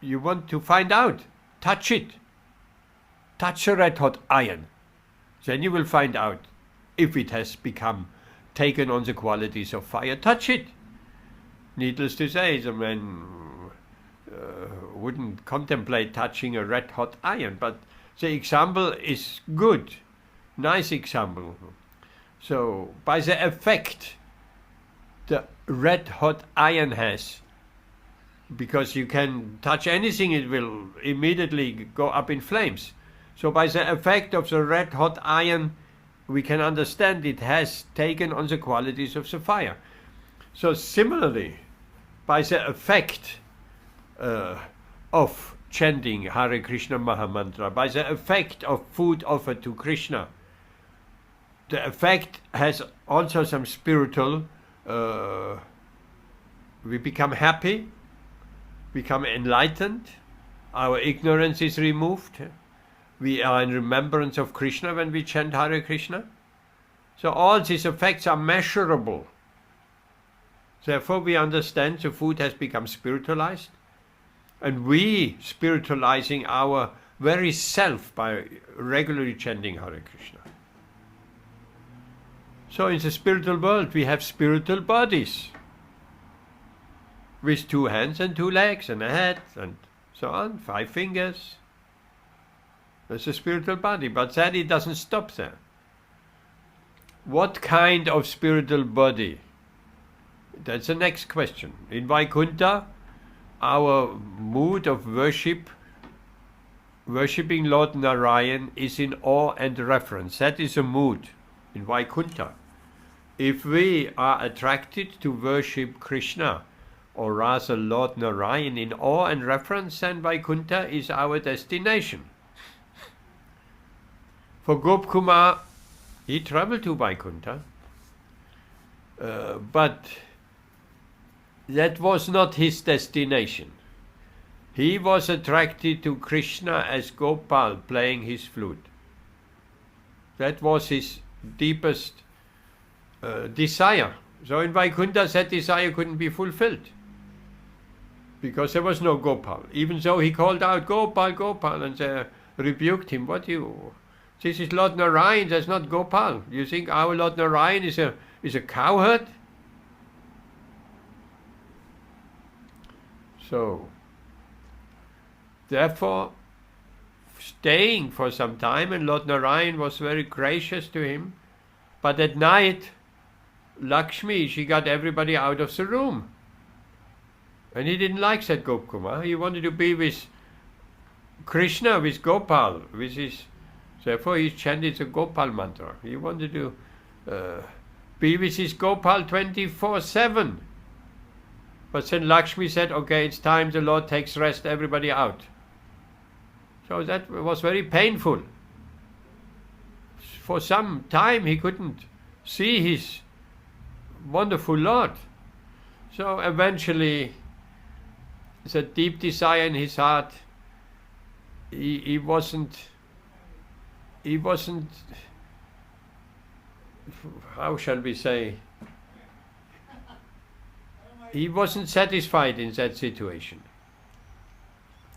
you want to find out, touch it. Touch a red hot iron. Then you will find out if it has become taken on the qualities of fire. Touch it. Needless to say, the man wouldn't contemplate touching a red hot iron, but the example is good. Nice example. So, by the effect the red hot iron has, because you can touch anything, it will immediately go up in flames. So by the effect of the red hot iron, we can understand it has taken on the qualities of the fire. So similarly, by the effect of chanting Hare Krishna Mahamantra, by the effect of food offered to Krishna, the effect has also some spiritual, we become happy, become enlightened, our ignorance is removed, we are in remembrance of Krishna when we chant Hare Krishna. So all these effects are measurable. Therefore we understand the food has become spiritualized, and we spiritualizing our very self by regularly chanting Hare Krishna. So in the spiritual world we have spiritual bodies with 2 hands and 2 legs and a head and so on, 5 fingers. That's a spiritual body, but that it doesn't stop there. What kind of spiritual body? That's the next question. In Vaikuntha, our mood of worshipping Lord Narayan is in awe and reverence. That is a mood in Vaikuntha. If we are attracted to worship Krishna, or rather Lord Narayan, in awe and reverence, then Vaikuntha is our destination. For Gopkumar, he traveled to Vaikuntha, but that was not his destination. He was attracted to Krishna as Gopal playing his flute. That was his deepest desire. So in Vaikuntha that desire couldn't be fulfilled, because there was no Gopal. Even though he called out, Gopal, Gopal, and they rebuked him. This is Lord Narayan, that's not Gopal. You think our Lord Narayan is a cowherd? So, therefore, staying for some time, and Lord Narayan was very gracious to him, but at night, Lakshmi, she got everybody out of the room. And he didn't like that Gopkumar. He wanted to be with Krishna, with Gopal, with his... Therefore he chanted the Gopal mantra. He wanted to be with his Gopal 24/7. But then Lakshmi said, okay, it's time the Lord takes rest, everybody out. So that was very painful. For some time he couldn't see his wonderful Lord. So eventually, the deep desire in his heart, he wasn't, how shall we say, he wasn't satisfied in that situation.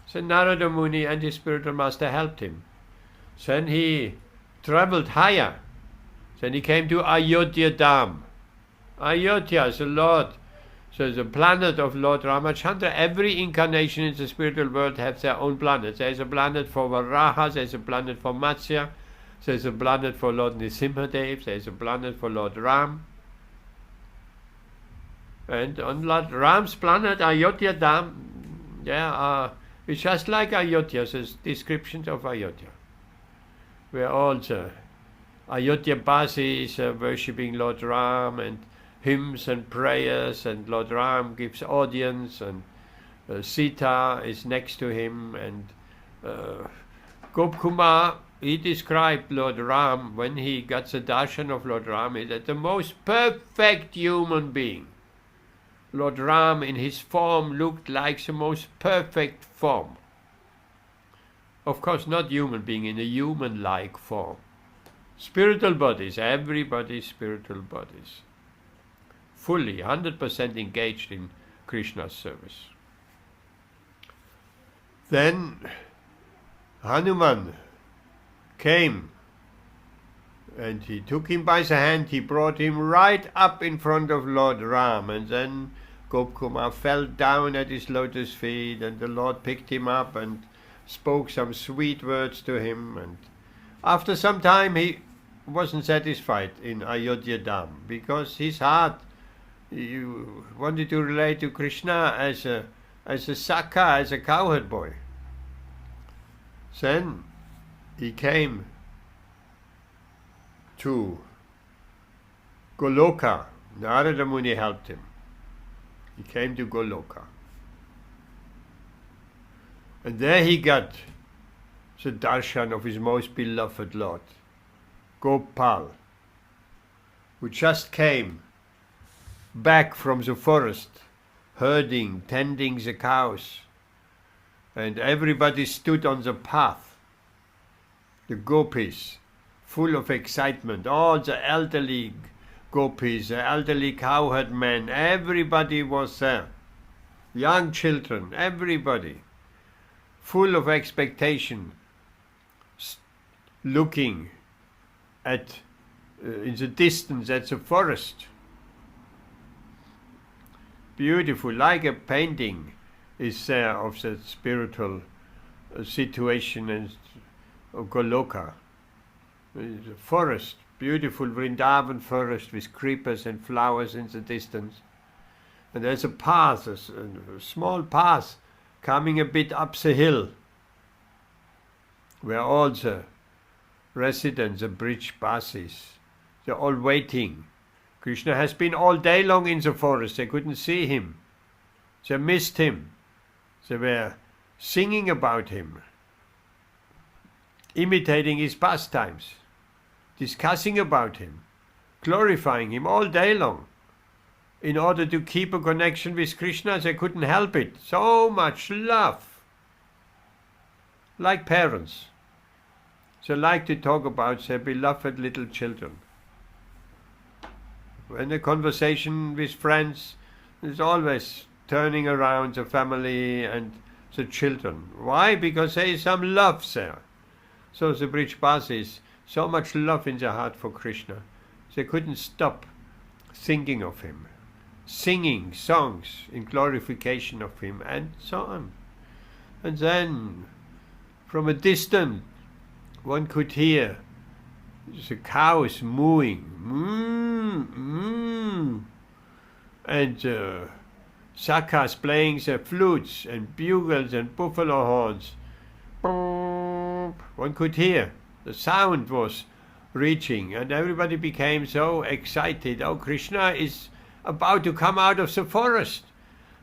So Narada Muni and his spiritual master helped him. Then he traveled higher. Then he came to Ayodhya Dham. Ayodhya is the Lord, so the planet of Lord Ramachandra. Every incarnation in the spiritual world has their own planet. There is a planet for Varaha, there is a planet for Matsya, there is a planet for Lord Nisimhadev, there is a planet for Lord Ram. And on Lord Ram's planet, Ayodhya Dham, it's just like Ayodhya, says descriptions of Ayodhya, where all the Ayodhya Basis are worshipping Lord Ram, and hymns and prayers, and Lord Ram gives audience, and Sita is next to him, and Gopkumar, he described Lord Ram, when he got the darshan of Lord Ram, is that the most perfect human being. Lord Ram in his form looked like the most perfect form. Of course, not human being in a human-like form. Spiritual bodies, everybody's spiritual bodies. Fully, 100% engaged in Krishna's service. Then Hanuman came and he took him by the hand, he brought him right up in front of Lord Ram, and then Gopkumar fell down at his lotus feet, and the Lord picked him up and spoke some sweet words to him, and after some time he wasn't satisfied in Ayodhya Dham, because his heart, he wanted to relate to Krishna as a Sakha, as a cowherd boy. Then he came to Goloka. Narada Muni helped him. He came to Goloka. And there he got the darshan of his most beloved Lord, Gopal, who just came back from the forest, herding, tending the cows, and everybody stood on the path. The gopis, full of excitement, all the elderly gopis, the elderly cowherd men, everybody was there. Young children, everybody, full of expectation, looking at, in the distance, at the forest. Beautiful, like a painting is there of the spiritual situation of Goloka. The forest, beautiful Vrindavan forest with creepers and flowers in the distance. And there's a path, a small path, coming a bit up the hill, where all the residents, the bridge passes, they're all waiting. Krishna has been all day long in the forest, they couldn't see him. They missed him. They were singing about him, imitating his pastimes, discussing about him, glorifying him all day long. In order to keep a connection with Krishna, they couldn't help it. So much love. Like parents. They like to talk about their beloved little children. When a conversation with friends is always turning around the family and the children. Why? Because there is some love there. So the Brijbasis, so much love in their heart for Krishna. They couldn't stop thinking of him, singing songs in glorification of him, and so on. And then, from a distance, one could hear the cows mooing, and Sakhas playing their flutes and bugles and buffalo horns. One could hear. The sound was reaching, and everybody became so excited. Oh, Krishna is about to come out of the forest.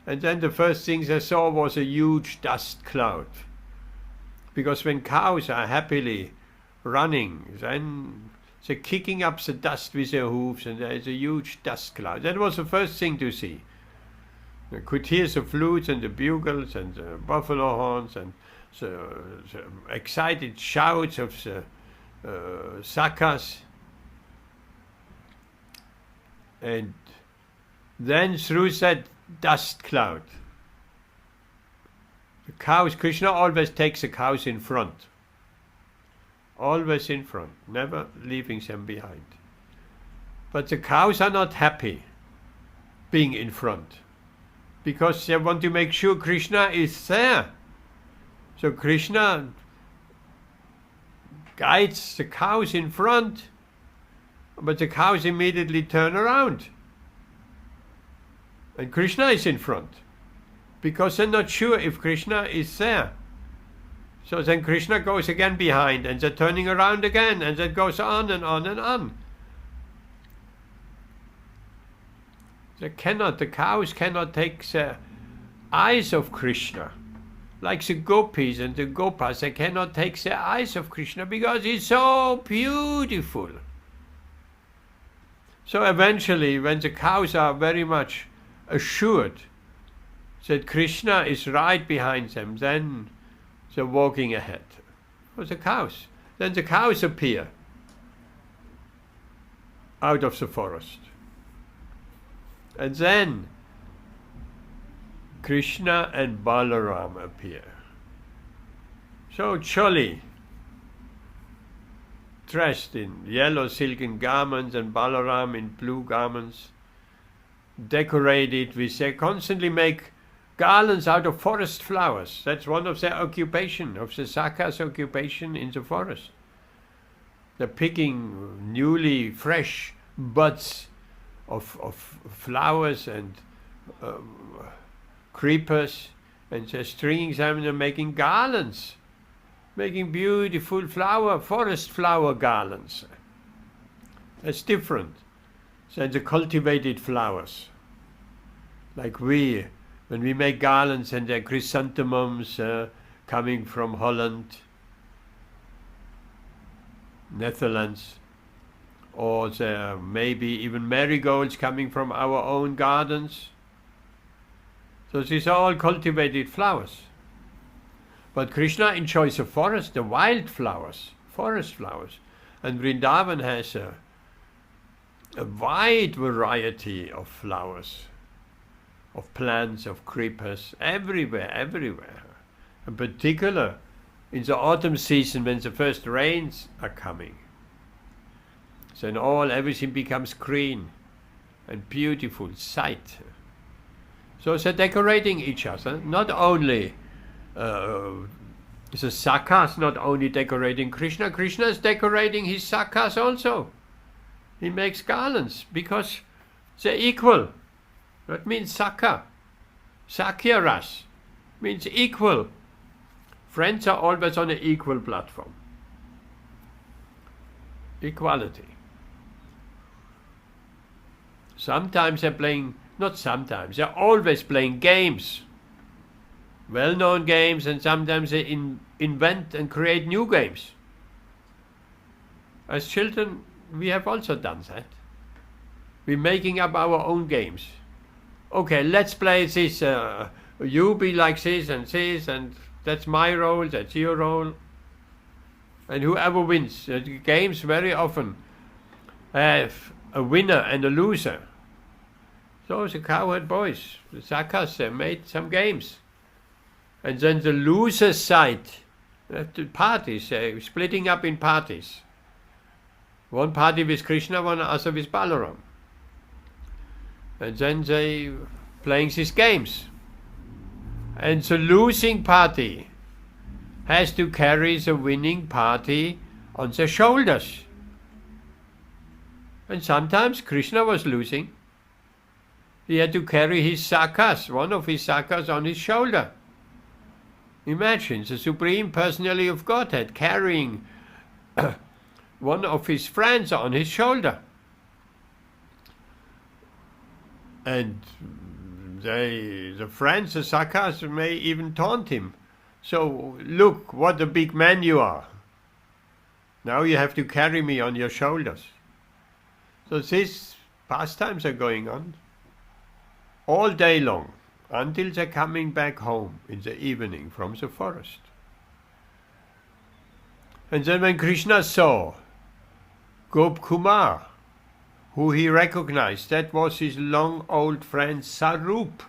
And then the first thing they saw was a huge dust cloud. Because when cows are happily running, then they're kicking up the dust with their hooves, and there is a huge dust cloud. That was the first thing to see. You could hear the flutes and the bugles and the buffalo horns and the excited shouts of the Sakhas. And then through that dust cloud, the cows, Krishna always takes the cows in front. Always in front, never leaving them behind. But the cows are not happy being in front, because they want to make sure Krishna is there. So Krishna guides the cows in front, but the cows immediately turn around. And Krishna is in front, because they're not sure if Krishna is there. So then Krishna goes again behind, and they're turning around again, and that goes on and on and on. The cows cannot take the eyes of Krishna. Like the gopis and the gopas, they cannot take the eyes of Krishna because he's so beautiful. So eventually, when the cows are very much assured that Krishna is right behind them, then they're walking ahead. For the cows. Then the cows appear out of the forest. And then Krishna and Balaram appear. So jolly, dressed in yellow silken garments, and Balaram in blue garments, decorated with, they constantly make garlands out of forest flowers. That's one of their occupation, of the Sakhas' occupation in the forest. They're picking newly fresh buds of flowers and creepers, and they're stringing them and they're making garlands, making beautiful forest flower garlands. That's different than the cultivated flowers. Like when we make garlands and they're chrysanthemums coming from Holland, Netherlands, or there maybe even marigolds coming from our own gardens. So these are all cultivated flowers. But Krishna enjoys the forest, the wild flowers, forest flowers. And Vrindavan has a wide variety of flowers, of plants, of creepers, everywhere. In particular, in the autumn season, when the first rains are coming, then everything becomes green and beautiful sight. So they're decorating each other. Not only the Sakhas, not only decorating Krishna, Krishna is decorating his Sakhas also. He makes garlands because they're equal. That means Sakha. Sakhya Ras means equal. Friends are always on an equal platform. Equality. Sometimes they're playing, not sometimes, they're always playing games. Well-known games, and sometimes they invent and create new games. As children, we have also done that. We're making up our own games. Okay, let's play this. You be like this, and that's my role, that's your role. And whoever wins. The games very often have a winner and a loser. So the cowherd boys, the Sakhas, they made some games. And then the loser side, the parties, splitting up in parties. One party with Krishna, one other with Balaram. And then they playing these games. And the losing party has to carry the winning party on their shoulders. And sometimes Krishna was losing. He had to carry his Sakhas, one of his Sakhas, on his shoulder. Imagine the Supreme Personality of Godhead carrying one of his friends on his shoulder. And the friends, the Sakhas, may even taunt him. So, look, what a big man you are. Now you have to carry me on your shoulders. So these pastimes are going on all day long, until they're coming back home in the evening from the forest. And then when Krishna saw Gop Kumar, who he recognized, that was his long old friend Sarupa,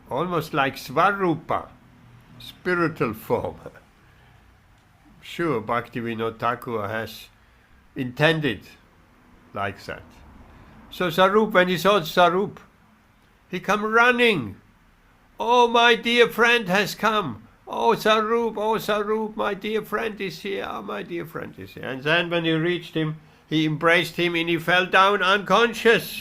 almost like Svarupa, spiritual form. Sure, Bhaktivinoda Thakur has intended like that. So Sarup, when he saw Sarup, he come running. Oh, my dear friend has come. Oh, Sarup, my dear friend is here. Oh, my dear friend is here. And then when he reached him, he embraced him and he fell down unconscious.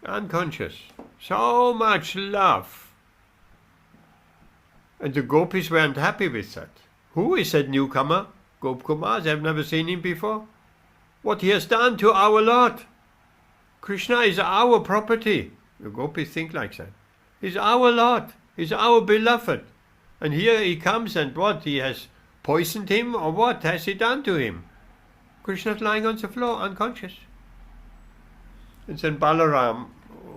Unconscious. So much love. And the gopis weren't happy with that. Who is that newcomer? Gopkumar, they've never seen him before. What he has done to our Lord. Krishna is our property. The gopis think like that. He's our Lord. He's our beloved. And here he comes and what? He has poisoned him or what has he done to him? Krishna's lying on the floor, unconscious. And then Balaram,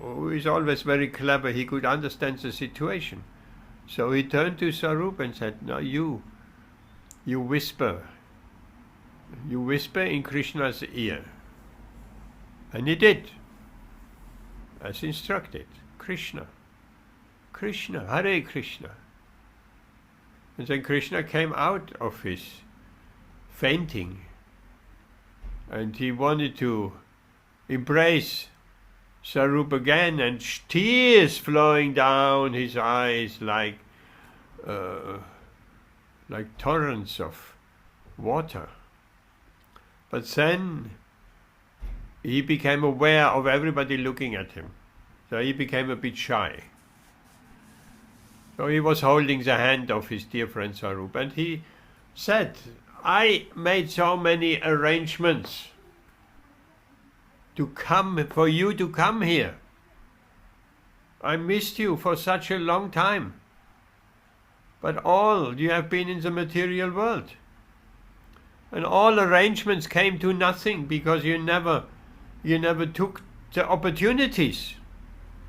who is always very clever, he could understand the situation. So he turned to Sarup and said, now you whisper. You whisper in Krishna's ear. And he did, as instructed. Krishna, Krishna, Hare Krishna. And then Krishna came out of his fainting and he wanted to embrace Sarup again, and tears flowing down his eyes like torrents of water. But then he became aware of everybody looking at him, so he became a bit shy. So he was holding the hand of his dear friend Sarup, and he said, I made so many arrangements for you to come here. I missed you for such a long time. But all you have been in the material world. And all arrangements came to nothing because you never took the opportunities.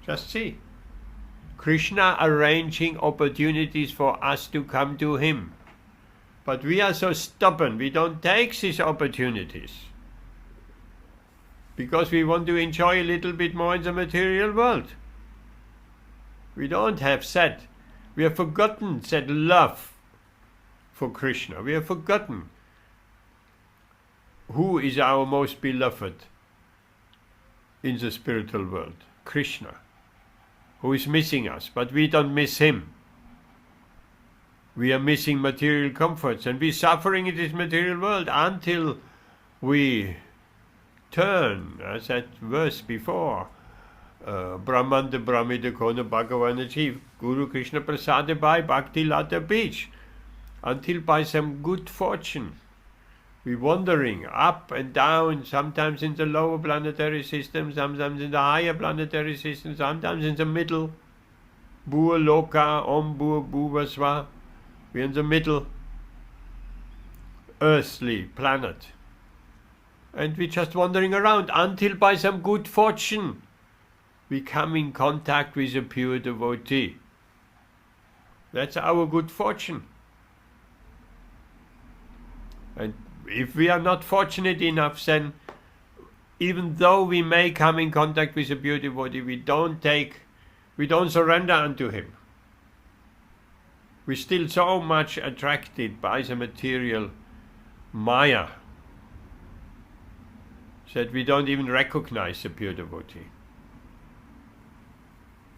Just see. Krishna arranging opportunities for us to come to him. But we are so stubborn, we don't take these opportunities. Because we want to enjoy a little bit more in the material world. We don't have we have forgotten that love for Krishna. We have forgotten who is our most beloved in the spiritual world. Krishna, who is missing us, but we don't miss him. We are missing material comforts and we're suffering in this material world until we turn, as that verse before, Brahmanda Brahmida Kona Bhagavan achieve Guru Krishna Prasada by Bhakti Lata Beach, until by some good fortune we're wandering up and down, sometimes in the lower planetary system, sometimes in the higher planetary system, sometimes in the middle, Bhua Loka, Om Bhua Bhuva Sva, we're in the middle earthly planet. And we're just wandering around until by some good fortune we come in contact with a pure devotee. That's our good fortune. And if we are not fortunate enough, then even though we may come in contact with a pure devotee, we don't surrender unto him. We're still so much attracted by the material Maya that we don't even recognize the pure devotee.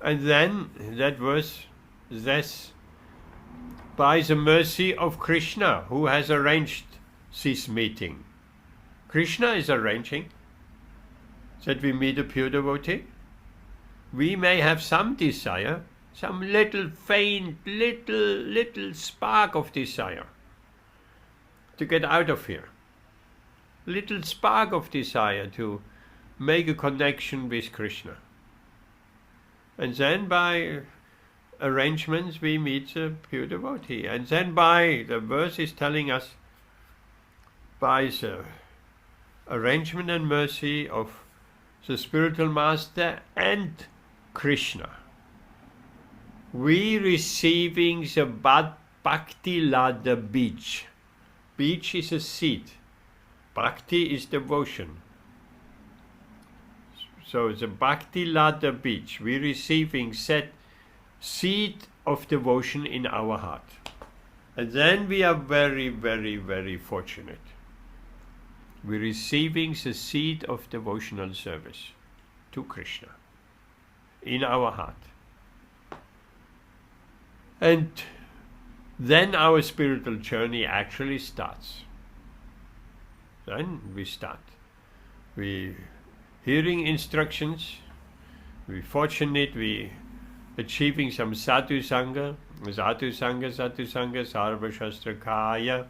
And then that verse, this, by the mercy of Krishna, who has arranged this meeting. Krishna is arranging that we meet a pure devotee. We may have some desire, some little faint, little spark of desire to get out of here. Little spark of desire to make a connection with Krishna. And then by arrangements we meet the pure devotee. And then by, the verse is telling us, by the arrangement and mercy of the spiritual master and Krishna, we receiving the Bhakti Lada Beach. Beach is a seed. Bhakti is devotion. So the Bhakti Lada Beach, we receiving that seed of devotion in our heart. And then we are very, very, very fortunate. We're receiving the seed of devotional service to Krishna in our heart. And then our spiritual journey actually starts. Then we start. We hearing instructions. We fortunate. We achieving some sadhu sangha, sarva shastra kaya,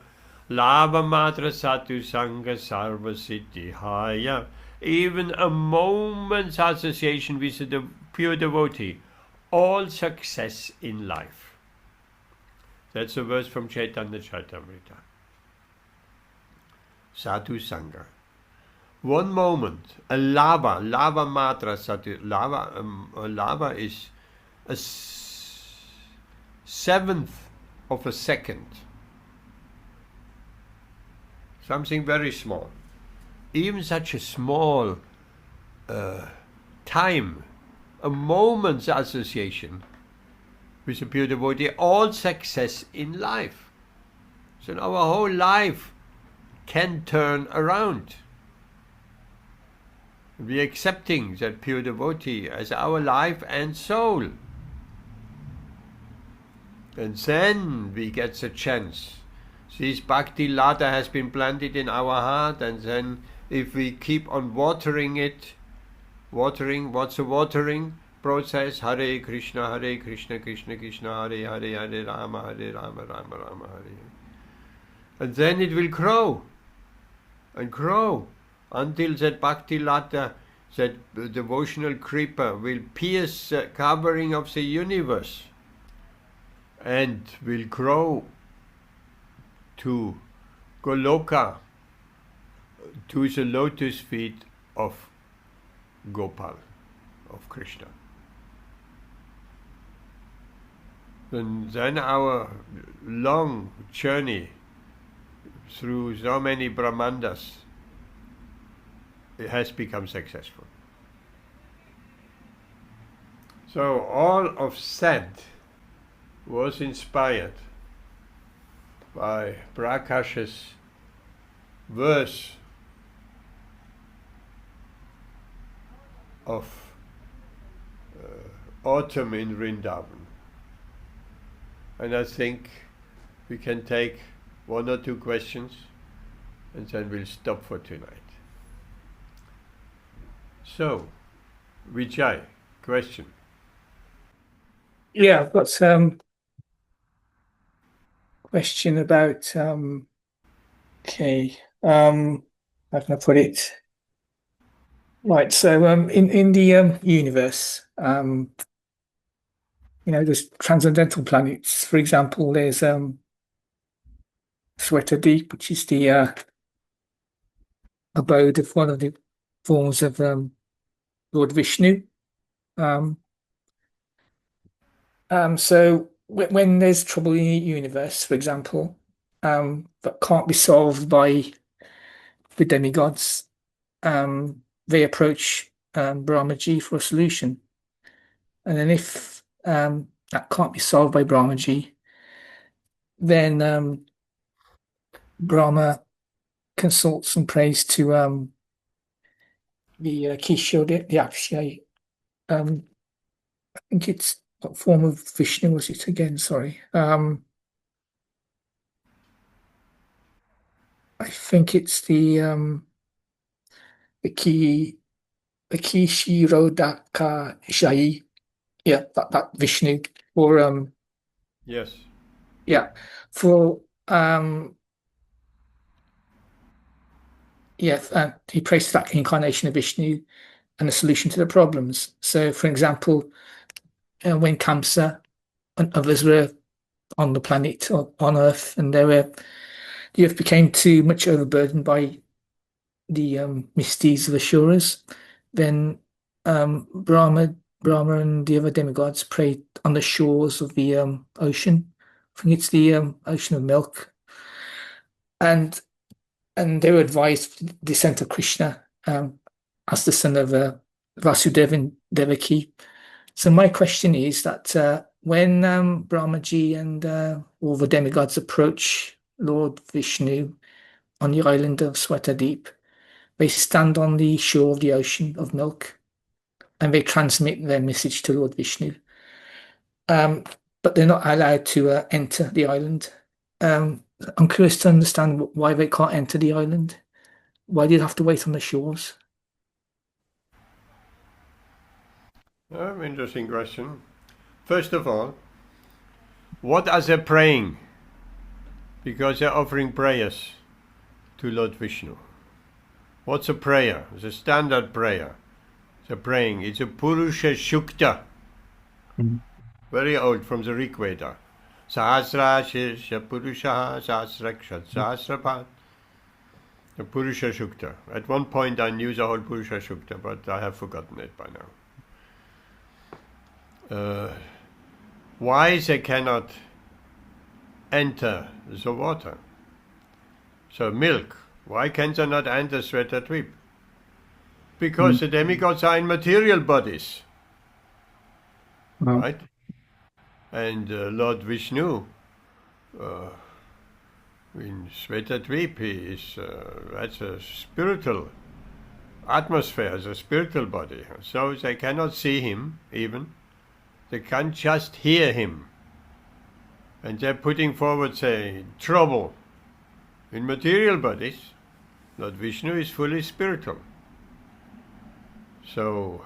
lava matra sadhu sangha, sarva siddhi haya. Even a moment's association with the pure devotee, all success in life. That's a verse from Chaitanya Charitamrita. Sadhu sangha. One moment, a lava matra sadhu, lava is a seventh of a second. Something very small. Even such a small time, a moment's association with a pure devotee, all success in life. So our whole life can turn around. We accepting that pure devotee as our life and soul. And then we get the chance. This bhakti lata has been planted in our heart, and then if we keep on watering it, what's the watering process? Hare Krishna, Krishna Krishna, Hare Hare, Hare Rama, Rama Rama, Hare. And then it will grow and grow until that bhakti lata, that devotional creeper, will pierce the covering of the universe and will grow to Goloka, to the lotus feet of Gopal, of Krishna. And then our long journey through so many Brahmandas, it has become successful. So all of that was inspired by Prakash's verse of autumn in Vrindavan. And I think we can take one or two questions and then we'll stop for tonight. So, Vijay, question. Yeah, I've got some question about how can I put it? Right, so in the universe, there's transcendental planets. For example, there's Deep, which is the abode of one of the forms of Lord Vishnu. So when there's trouble in the universe, for example, that can't be solved by the demigods, they approach Brahmaji for a solution. And then if that can't be solved by Brahmaji, then Brahma consults and prays to the Kishore, the Akshay. I think it's what form of Vishnu was it again? Sorry. I think it's the Kishirodaka Shai. Yeah, that Vishnu. Or Yes. yeah. For he prays to that incarnation of Vishnu and a solution to the problems. So for example, when Kamsa and others were on the planet or on Earth, and the Earth became too much overburdened by the misdeeds of the Asuras, then Brahma and the other demigods prayed on the shores of the ocean. I think it's the ocean of milk, and they were advised the descent of Krishna as the son of Vasudeva and Devaki. So my question is that when Brahmaji and all the demigods approach Lord Vishnu on the island of Swetadeep, they stand on the shore of the ocean of milk and they transmit their message to Lord Vishnu. But they're not allowed to enter the island. I'm curious to understand why they can't enter the island. Why did you have to wait on the shores? Interesting question. First of all, what are they praying? Because they're offering prayers to Lord Vishnu. What's a prayer? It's a standard prayer. They're praying. It's a Purusha Shukta. Very old, from the Rig Veda. Sahasra Shirsha Purusha Sahasrakshat Sahasrapad. The Purusha Shukta. At one point I knew the whole Purusha Shukta, but I have forgotten it by now. Why they cannot enter the water? So milk. Why can they not enter Shvetadvip? Because the demigods are in material bodies. Right? And Lord Vishnu, in Shvetadvip, that's a spiritual atmosphere, it's a spiritual body. So they cannot see him even. They can't just hear him. And they're putting forward, say, trouble. In material bodies, Lord Vishnu is fully spiritual. So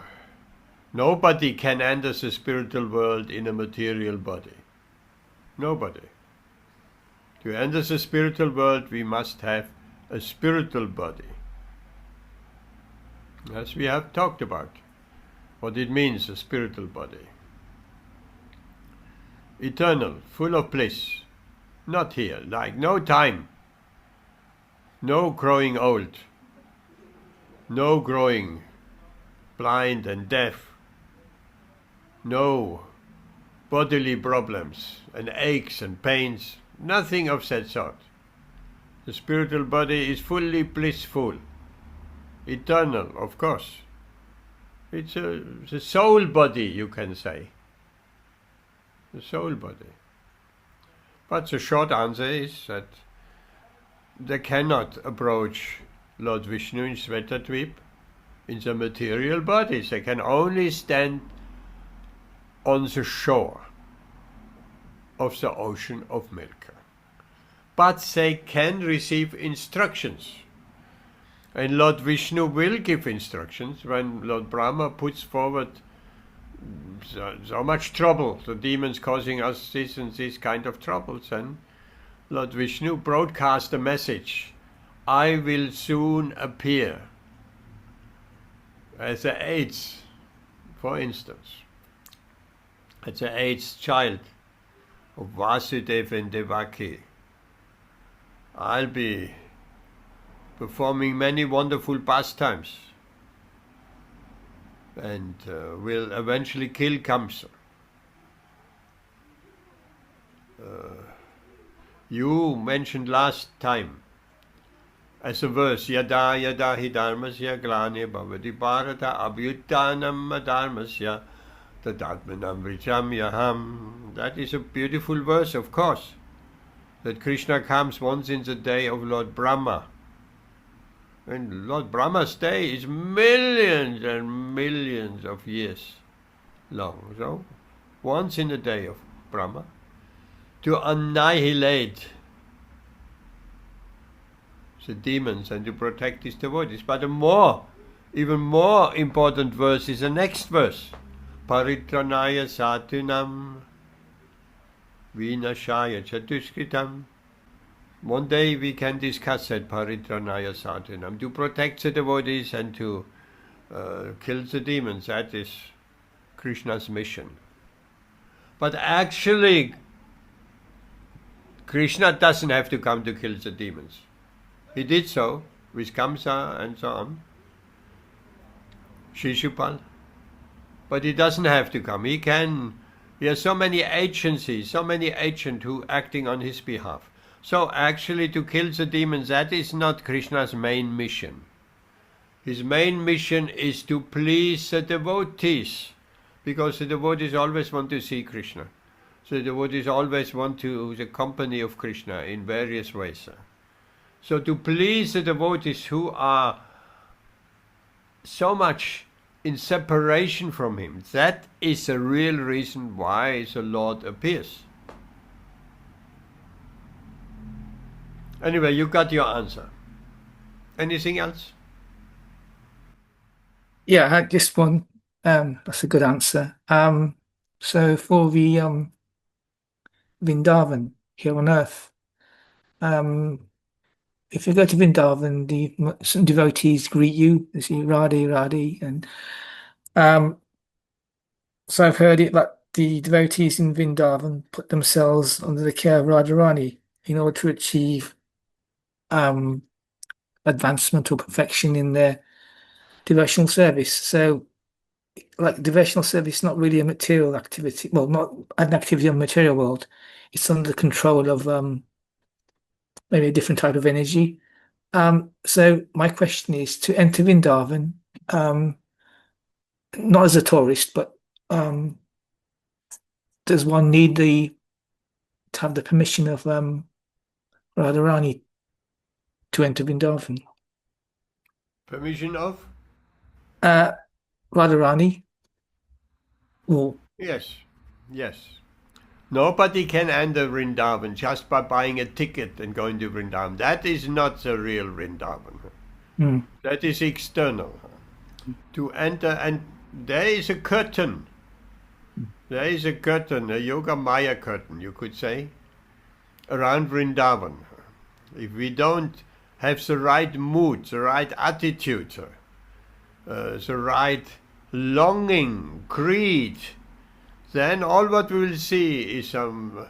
nobody can enter the spiritual world in a material body. Nobody. To enter the spiritual world, we must have a spiritual body. As we have talked about what it means, a spiritual body. Eternal, full of bliss. Not here, like no time. No growing old. No growing blind and deaf. No bodily problems and aches and pains. Nothing of that sort. The spiritual body is fully blissful. Eternal, of course. It's a soul body, you can say. The soul body. But the short answer is that they cannot approach Lord Vishnu in Shvetadvip in the material bodies. They can only stand on the shore of the ocean of Milka. But they can receive instructions. And Lord Vishnu will give instructions when Lord Brahma puts forward so much trouble, the demons causing us this and this kind of troubles, and Lord Vishnu broadcast a message: I will soon appear. As the AIDS, for instance, as the AIDS child of Vasudeva and Devaki, I'll be performing many wonderful pastimes and will eventually kill Kamsa. You mentioned last time as a verse, Yada yada hi dharmasya glane bhavati bharata abhyuttanam dharmasya tadatmanam vrichamyaham. That is a beautiful verse, of course, that Krishna comes once in the day of Lord Brahma. And Lord Brahma's day is millions and millions of years long. So, once in the day of Brahma, to annihilate the demons and to protect his devotees. But even more important verse is the next verse. Paritranaya satunam vinashaya chatuskritam. One day we can discuss that, Paritranaya Satunam, to protect the devotees and to kill the demons. That is Krishna's mission. But actually, Krishna doesn't have to come to kill the demons. He did so with Kamsa and so on, Shishupal. But he doesn't have to come. He has so many agencies, so many agents who acting on his behalf. So actually to kill the demons, that is not Krishna's main mission. His main mission is to please the devotees, because the devotees always want to see Krishna. So the devotees always want the company of Krishna in various ways. So to please the devotees who are so much in separation from him, that is the real reason why the Lord appears. Anyway, you got your answer. Anything else? Yeah, I had this one. That's a good answer. So for the Vrindavan here on Earth, um, if you go to Vrindavan, some devotees greet you. They say Radhe, Radhe, and um, so I've heard it that the devotees in Vrindavan put themselves under the care of Radharani in order to achieve um, advancement or perfection in their devotional service. So, like devotional service, is not really a material activity. Well, not an activity in the material world. It's under the control of maybe a different type of energy. So my question is to enter Vrindavan, um, not as a tourist, but does one need to have the permission of Radharani to enter Vrindavan? Permission of? Uh, Radharani, or Yes, yes. Nobody can enter Vrindavan just by buying a ticket and going to Vrindavan. That is not the real Vrindavan. hmm, That is external. To enter, and there is a curtain. There is a curtain, a Yoga Maya curtain, you could say, around Vrindavan. If we don't have the right mood, the right attitude, the right longing, greed, then all what we will see is some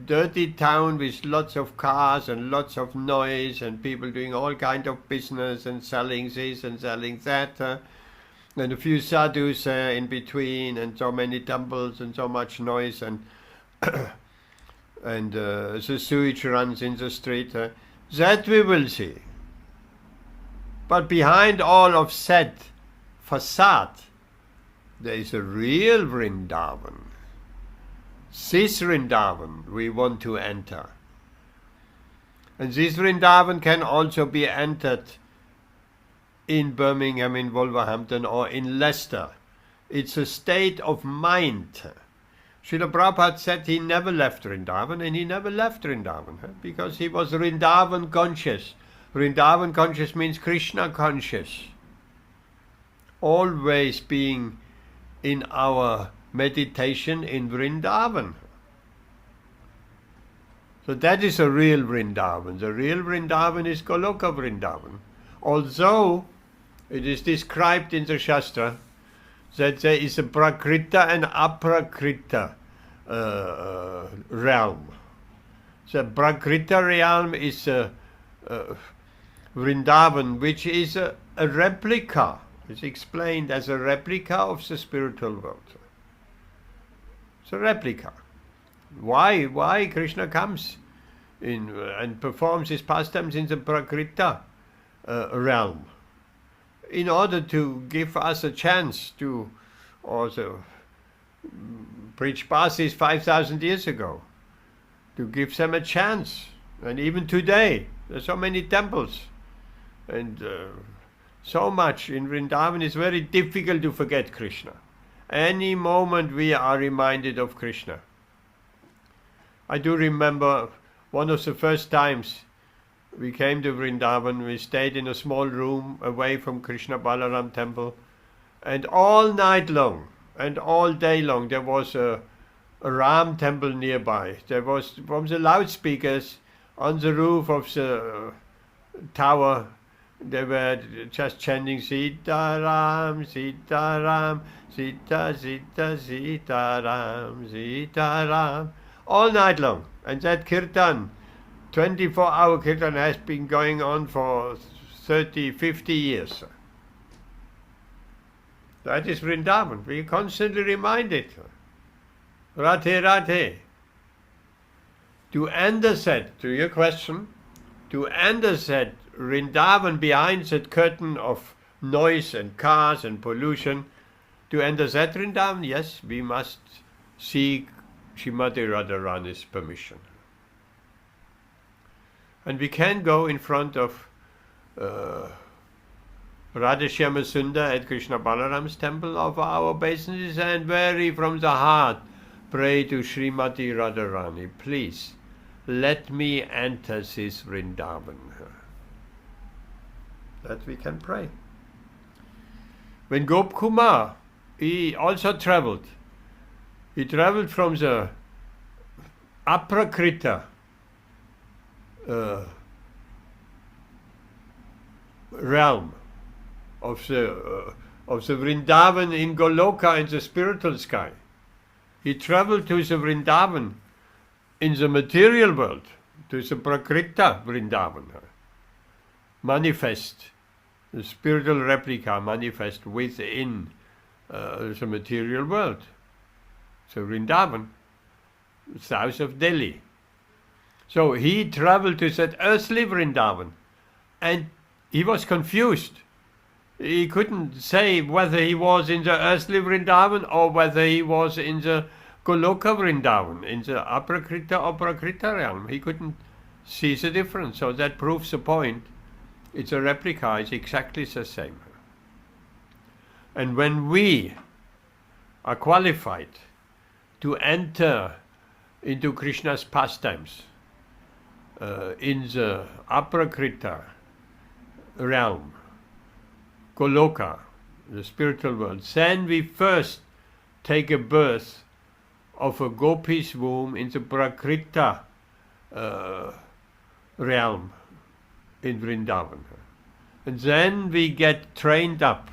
dirty town with lots of cars and lots of noise and people doing all kind of business and selling this and selling that, and a few sadhus in between, and so many temples and so much noise, and and the sewage runs in the street. That we will see. But behind all of that facade, there is a real Vrindavan. This Vrindavan we want to enter. And this Vrindavan can also be entered in Birmingham, in Wolverhampton, or in Leicester. It's a state of mind. Srila Prabhupada said he never left Vrindavan, and he never left Vrindavan because he was Vrindavan conscious. Vrindavan conscious means Krishna conscious. Always being in our meditation in Vrindavan. So that is a real Vrindavan. The real Vrindavan is Goloka Vrindavan. Although it is described in the Shastra that there is a Prakrita and Aprakrita realm. The Prakrita realm is Vrindavan, which is a replica. It's explained as a replica of the spiritual world. It's a replica. Why Krishna comes in and performs his pastimes in the Prakrita realm? In order to give us a chance to also preach Pasis 5,000 years ago, to give them a chance. And even today, there's so many temples, and so much in Vrindavan. It's very difficult to forget Krishna. Any moment we are reminded of Krishna. I do remember one of the first times we came to Vrindavan. We stayed in a small room away from Krishna Balaram temple, and all night long and all day long there was a Ram temple nearby. There was, from the loudspeakers on the roof of the tower, they were just chanting Sita Ram, Sita Ram, Sita Sita Sita Ram, Sita Ram, all night long. And that kirtan, 24-hour kirtan, has been going on for 30, 50 years. That is Vrindavan. We are constantly reminded. Radhe Radhe. To enter that, to your question, to enter that Vrindavan behind that curtain of noise and cars and pollution, to enter that Vrindavan, yes, we must seek Srimati Radharani's permission. And we can go in front of Radhashyama Sundar at Krishna Balaram's temple of our obeisances and very from the heart pray to Srimati Radharani, please let me enter this Vrindavan. that we can pray. When Gop Kumar, he also traveled. He traveled from the Aprakrita realm of the Vrindavan in Goloka in the spiritual sky. He traveled to the Vrindavan in the material world, to the Prakrita Vrindavan, manifest, the spiritual replica manifest within the material world. So Vrindavan, south of Delhi. So he traveled to that earthly Vrindavan, and he was confused. He couldn't say whether he was in the earthly Vrindavan or whether he was in the Goloka Vrindavan, in the Aprakrita or Prakrita realm. He couldn't see the difference. So that proves the point. It's a replica, it's exactly the same. And when we are qualified to enter into Krishna's pastimes in the Aprakrita realm, Goloka, the spiritual world, then we first take a birth of a gopi's womb in the Prakrita realm in Vrindavan. And then we get trained up.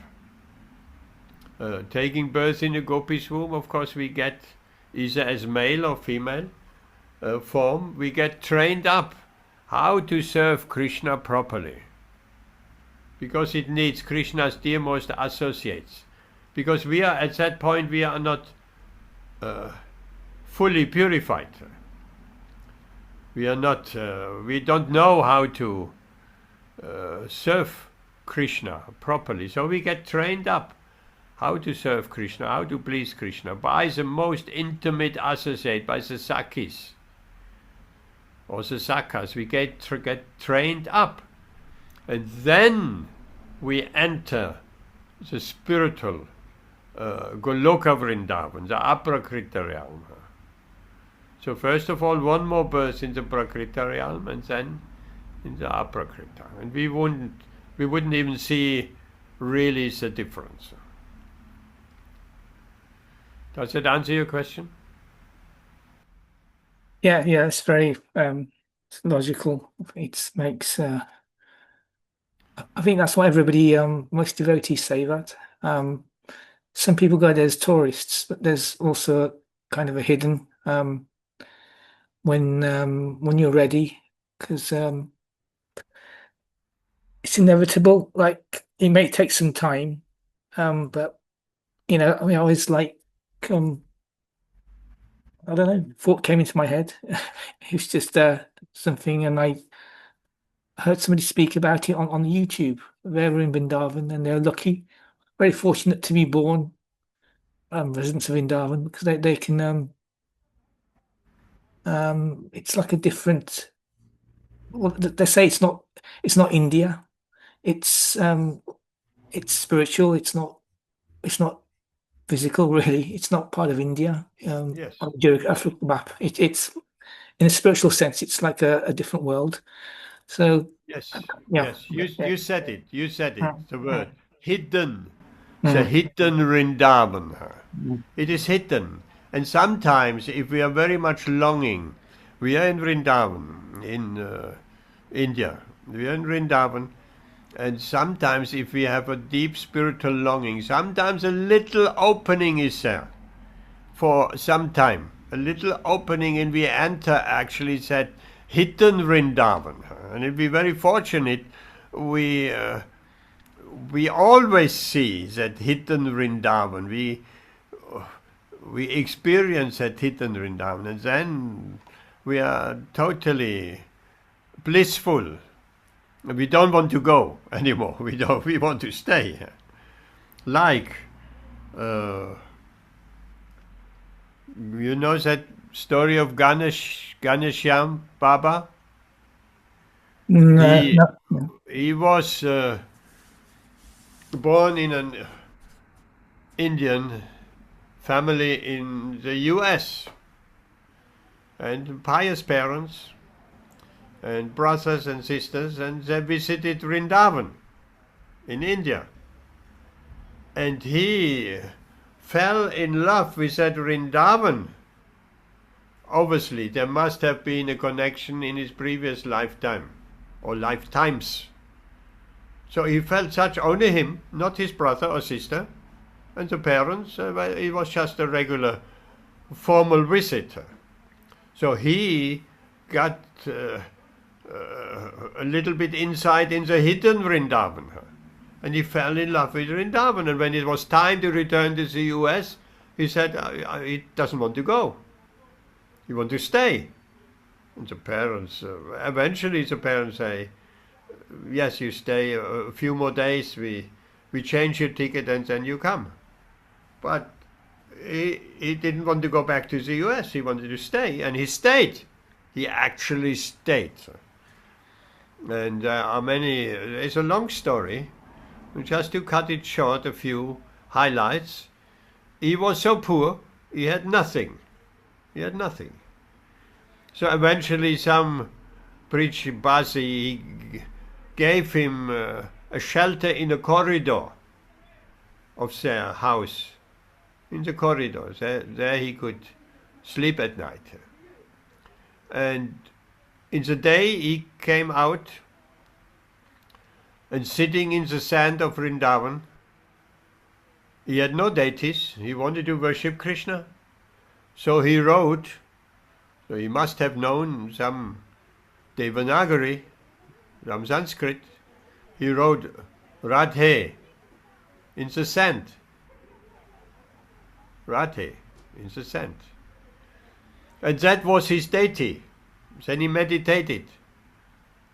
Taking birth in a gopi's womb, of course, we get either as male or female form, we get trained up how to serve Krishna properly. Because it needs Krishna's dearmost associates. Because we are, at that point, we are not fully purified. We are not, we don't know how to serve Krishna properly. So we get trained up how to serve Krishna, how to please Krishna by the most intimate associate, by the Sakhis or the Sakhas. We get trained up, and then we enter the spiritual Goloka Vrindavan, the Aprakrita realm. So first of all, one more birth in the Prakrita realm, and then in the Aprakrita, and we wouldn't even see really the difference. Does that answer your question? Yeah, it's very logical. It makes. I think that's what everybody, most devotees say that. Some people go there as tourists, but there's also kind of a hidden when you're ready, because it's inevitable. Like, it may take some time, but I mean, I always like. I don't know, thought came into my head. It was just something, and I heard somebody speak about it on YouTube. They were in Vrindavan, and they're lucky, very fortunate to be born residents of Vrindavan, because they can. It's like a different. Well, they say it's not India. It's spiritual. It's not physical, really. It's not part of India. Yes. On the geographical map, it's in a spiritual sense, it's like a different world. So yes, yeah. yes, you said it. You said it. The word hidden. Mm. The hidden Vrindavan. Mm. It is hidden, and sometimes, if we are very much longing, we are in Vrindavan in India. We are in Vrindavan. And sometimes if we have a deep spiritual longing, sometimes a little opening is there for some time. A little opening, and we enter actually that hidden Vrindavan. And if we're very fortunate, we always see that hidden Vrindavan. We experience that hidden Vrindavan, and then we are totally blissful. We don't want to go anymore. We want to stay. Like, you know that story of Ganesham Baba? No. He was born in an Indian family in the US, and pious parents and brothers and sisters, and they visited Vrindavan. in India. And he fell in love with that Vrindavan. Obviously, there must have been a connection in his previous lifetime or lifetimes. So he felt such, only him, not his brother or sister, and the parents. It was just a regular formal visit. So he got a little bit insight in the hidden Vrindavan. And he fell in love with Vrindavan. And when it was time to return to the US, he said he doesn't want to go. He wants to stay. And the parents, eventually the parents say, yes, you stay a few more days, we change your ticket and then you come. But he didn't want to go back to the US, he wanted to stay, and he stayed. He actually stayed. And it's a long story, just to cut it short, a few highlights. He was so poor, he had nothing. He had nothing. So eventually some preacher Basi gave him a shelter in a corridor of their house. In the corridor, there he could sleep at night. And in the day he came out and sitting in the sand of Vrindavan, he had no deities, he wanted to worship Krishna. So he wrote, so he must have known some Devanagari, some Sanskrit. He wrote Radhe in the sand. Radhe in the sand. And that was his deity. Then he meditated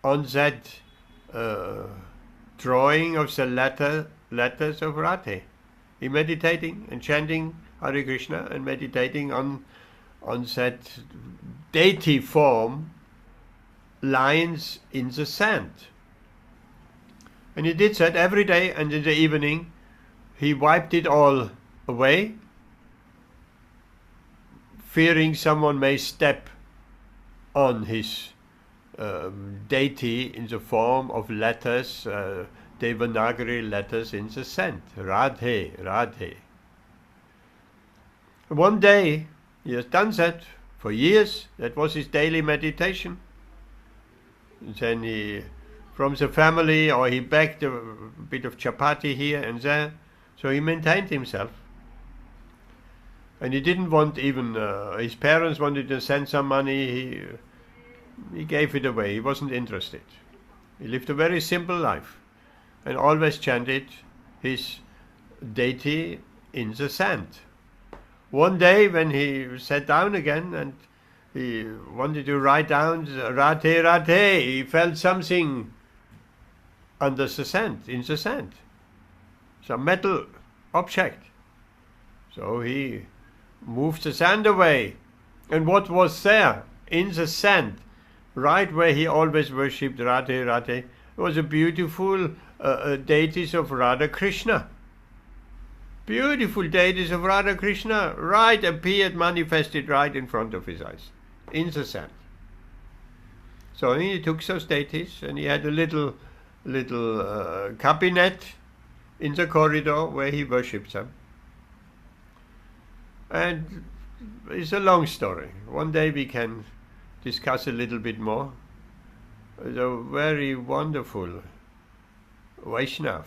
on that drawing of the letters of Radhe. He meditating and chanting Hare Krishna and meditating on that deity form, lines in the sand. And he did that every day, and in the evening he wiped it all away, fearing someone may step on his deity in the form of letters, Devanagari letters in the sand. Radhe, Radhe. One day, he has done that for years. That was his daily meditation. And then he, from the family, or he begged a bit of chapati here and there. So he maintained himself. And he didn't want even, his parents wanted to send some money, he gave it away, he wasn't interested. He lived a very simple life and always chanted his deity in the sand. One day when he sat down again and he wanted to write down Radhe Radhe, he felt something under the sand, in the sand, some metal object. So he moved the sand away, and what was there in the sand, right where he always worshipped Radhe Radhe, was a beautiful deities of Radha Krishna. Beautiful deities of Radha Krishna, right appeared, manifested right in front of his eyes, in the sand. So he took those deities and he had a little cabinet in the corridor where he worshipped them. And it's a long story. One day we can discuss a little bit more. It's a very wonderful Vaishnav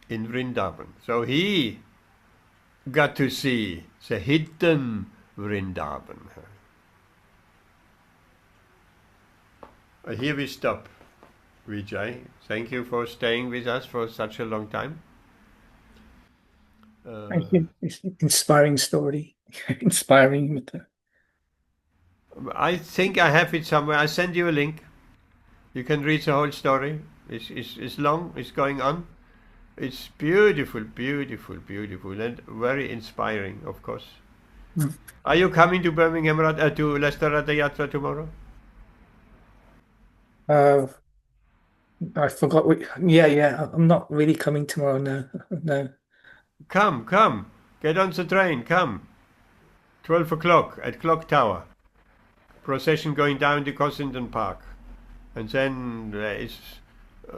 in Vrindavan. So he got to see the hidden Vrindavan. Here we stop, Vijay. Thank you for staying with us for such a long time. Thank you. It's an inspiring story. Inspiring. I think I have it somewhere. I send you a link. You can read the whole story. It's long. It's going on. It's beautiful, beautiful, beautiful, and very inspiring, of course. Mm. Are you coming to Birmingham, to Leicester Radha Yatra tomorrow? I forgot. Yeah. I'm not really coming tomorrow. No. Come. Get on the train. Come. 12 o'clock at Clock Tower. Procession going down to Cossington Park. And then there is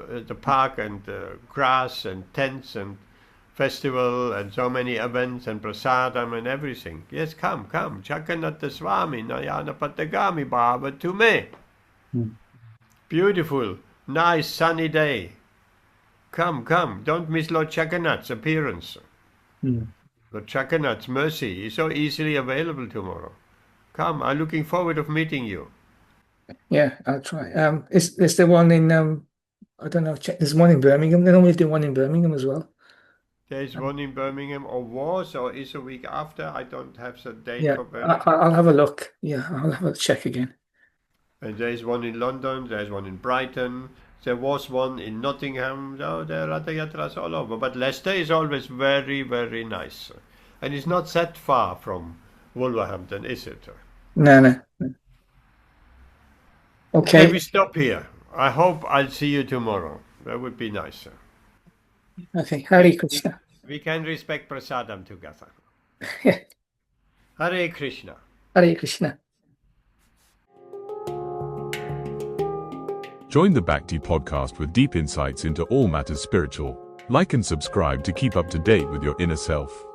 the park and grass and tents and festival and so many events and prasadam and everything. Yes, come. Jagannath Swami Nayana Patagami Bhava to me. Beautiful, nice, sunny day. Come. Don't miss Lord Jagannath's appearance. Lord Jagannath's mercy is so easily available tomorrow. Come, I'm looking forward of meeting you. Yeah, I'll try. Is there one in I don't know, check, there's one in Birmingham. They normally do one in Birmingham as well. There's one in Birmingham or was or is a week after. I don't have the date Yeah, for Birmingham. I'll have a look. Yeah, I'll have a check again. And there's one in London, there's one in Brighton, there was one in Nottingham. Oh, there are Ratha Yatras all over. But Leicester is always very, very nice. And it's not that far from Wolverhampton, is it? No. Okay, we Okay. stop here. I hope I'll see you tomorrow. That would be nice. Okay. Hare Krishna. We can respect prasadam together. Yeah. Hare Krishna. Hare Krishna. Join the Bhakti podcast with deep insights into all matters spiritual. Like and subscribe to keep up to date with your inner self.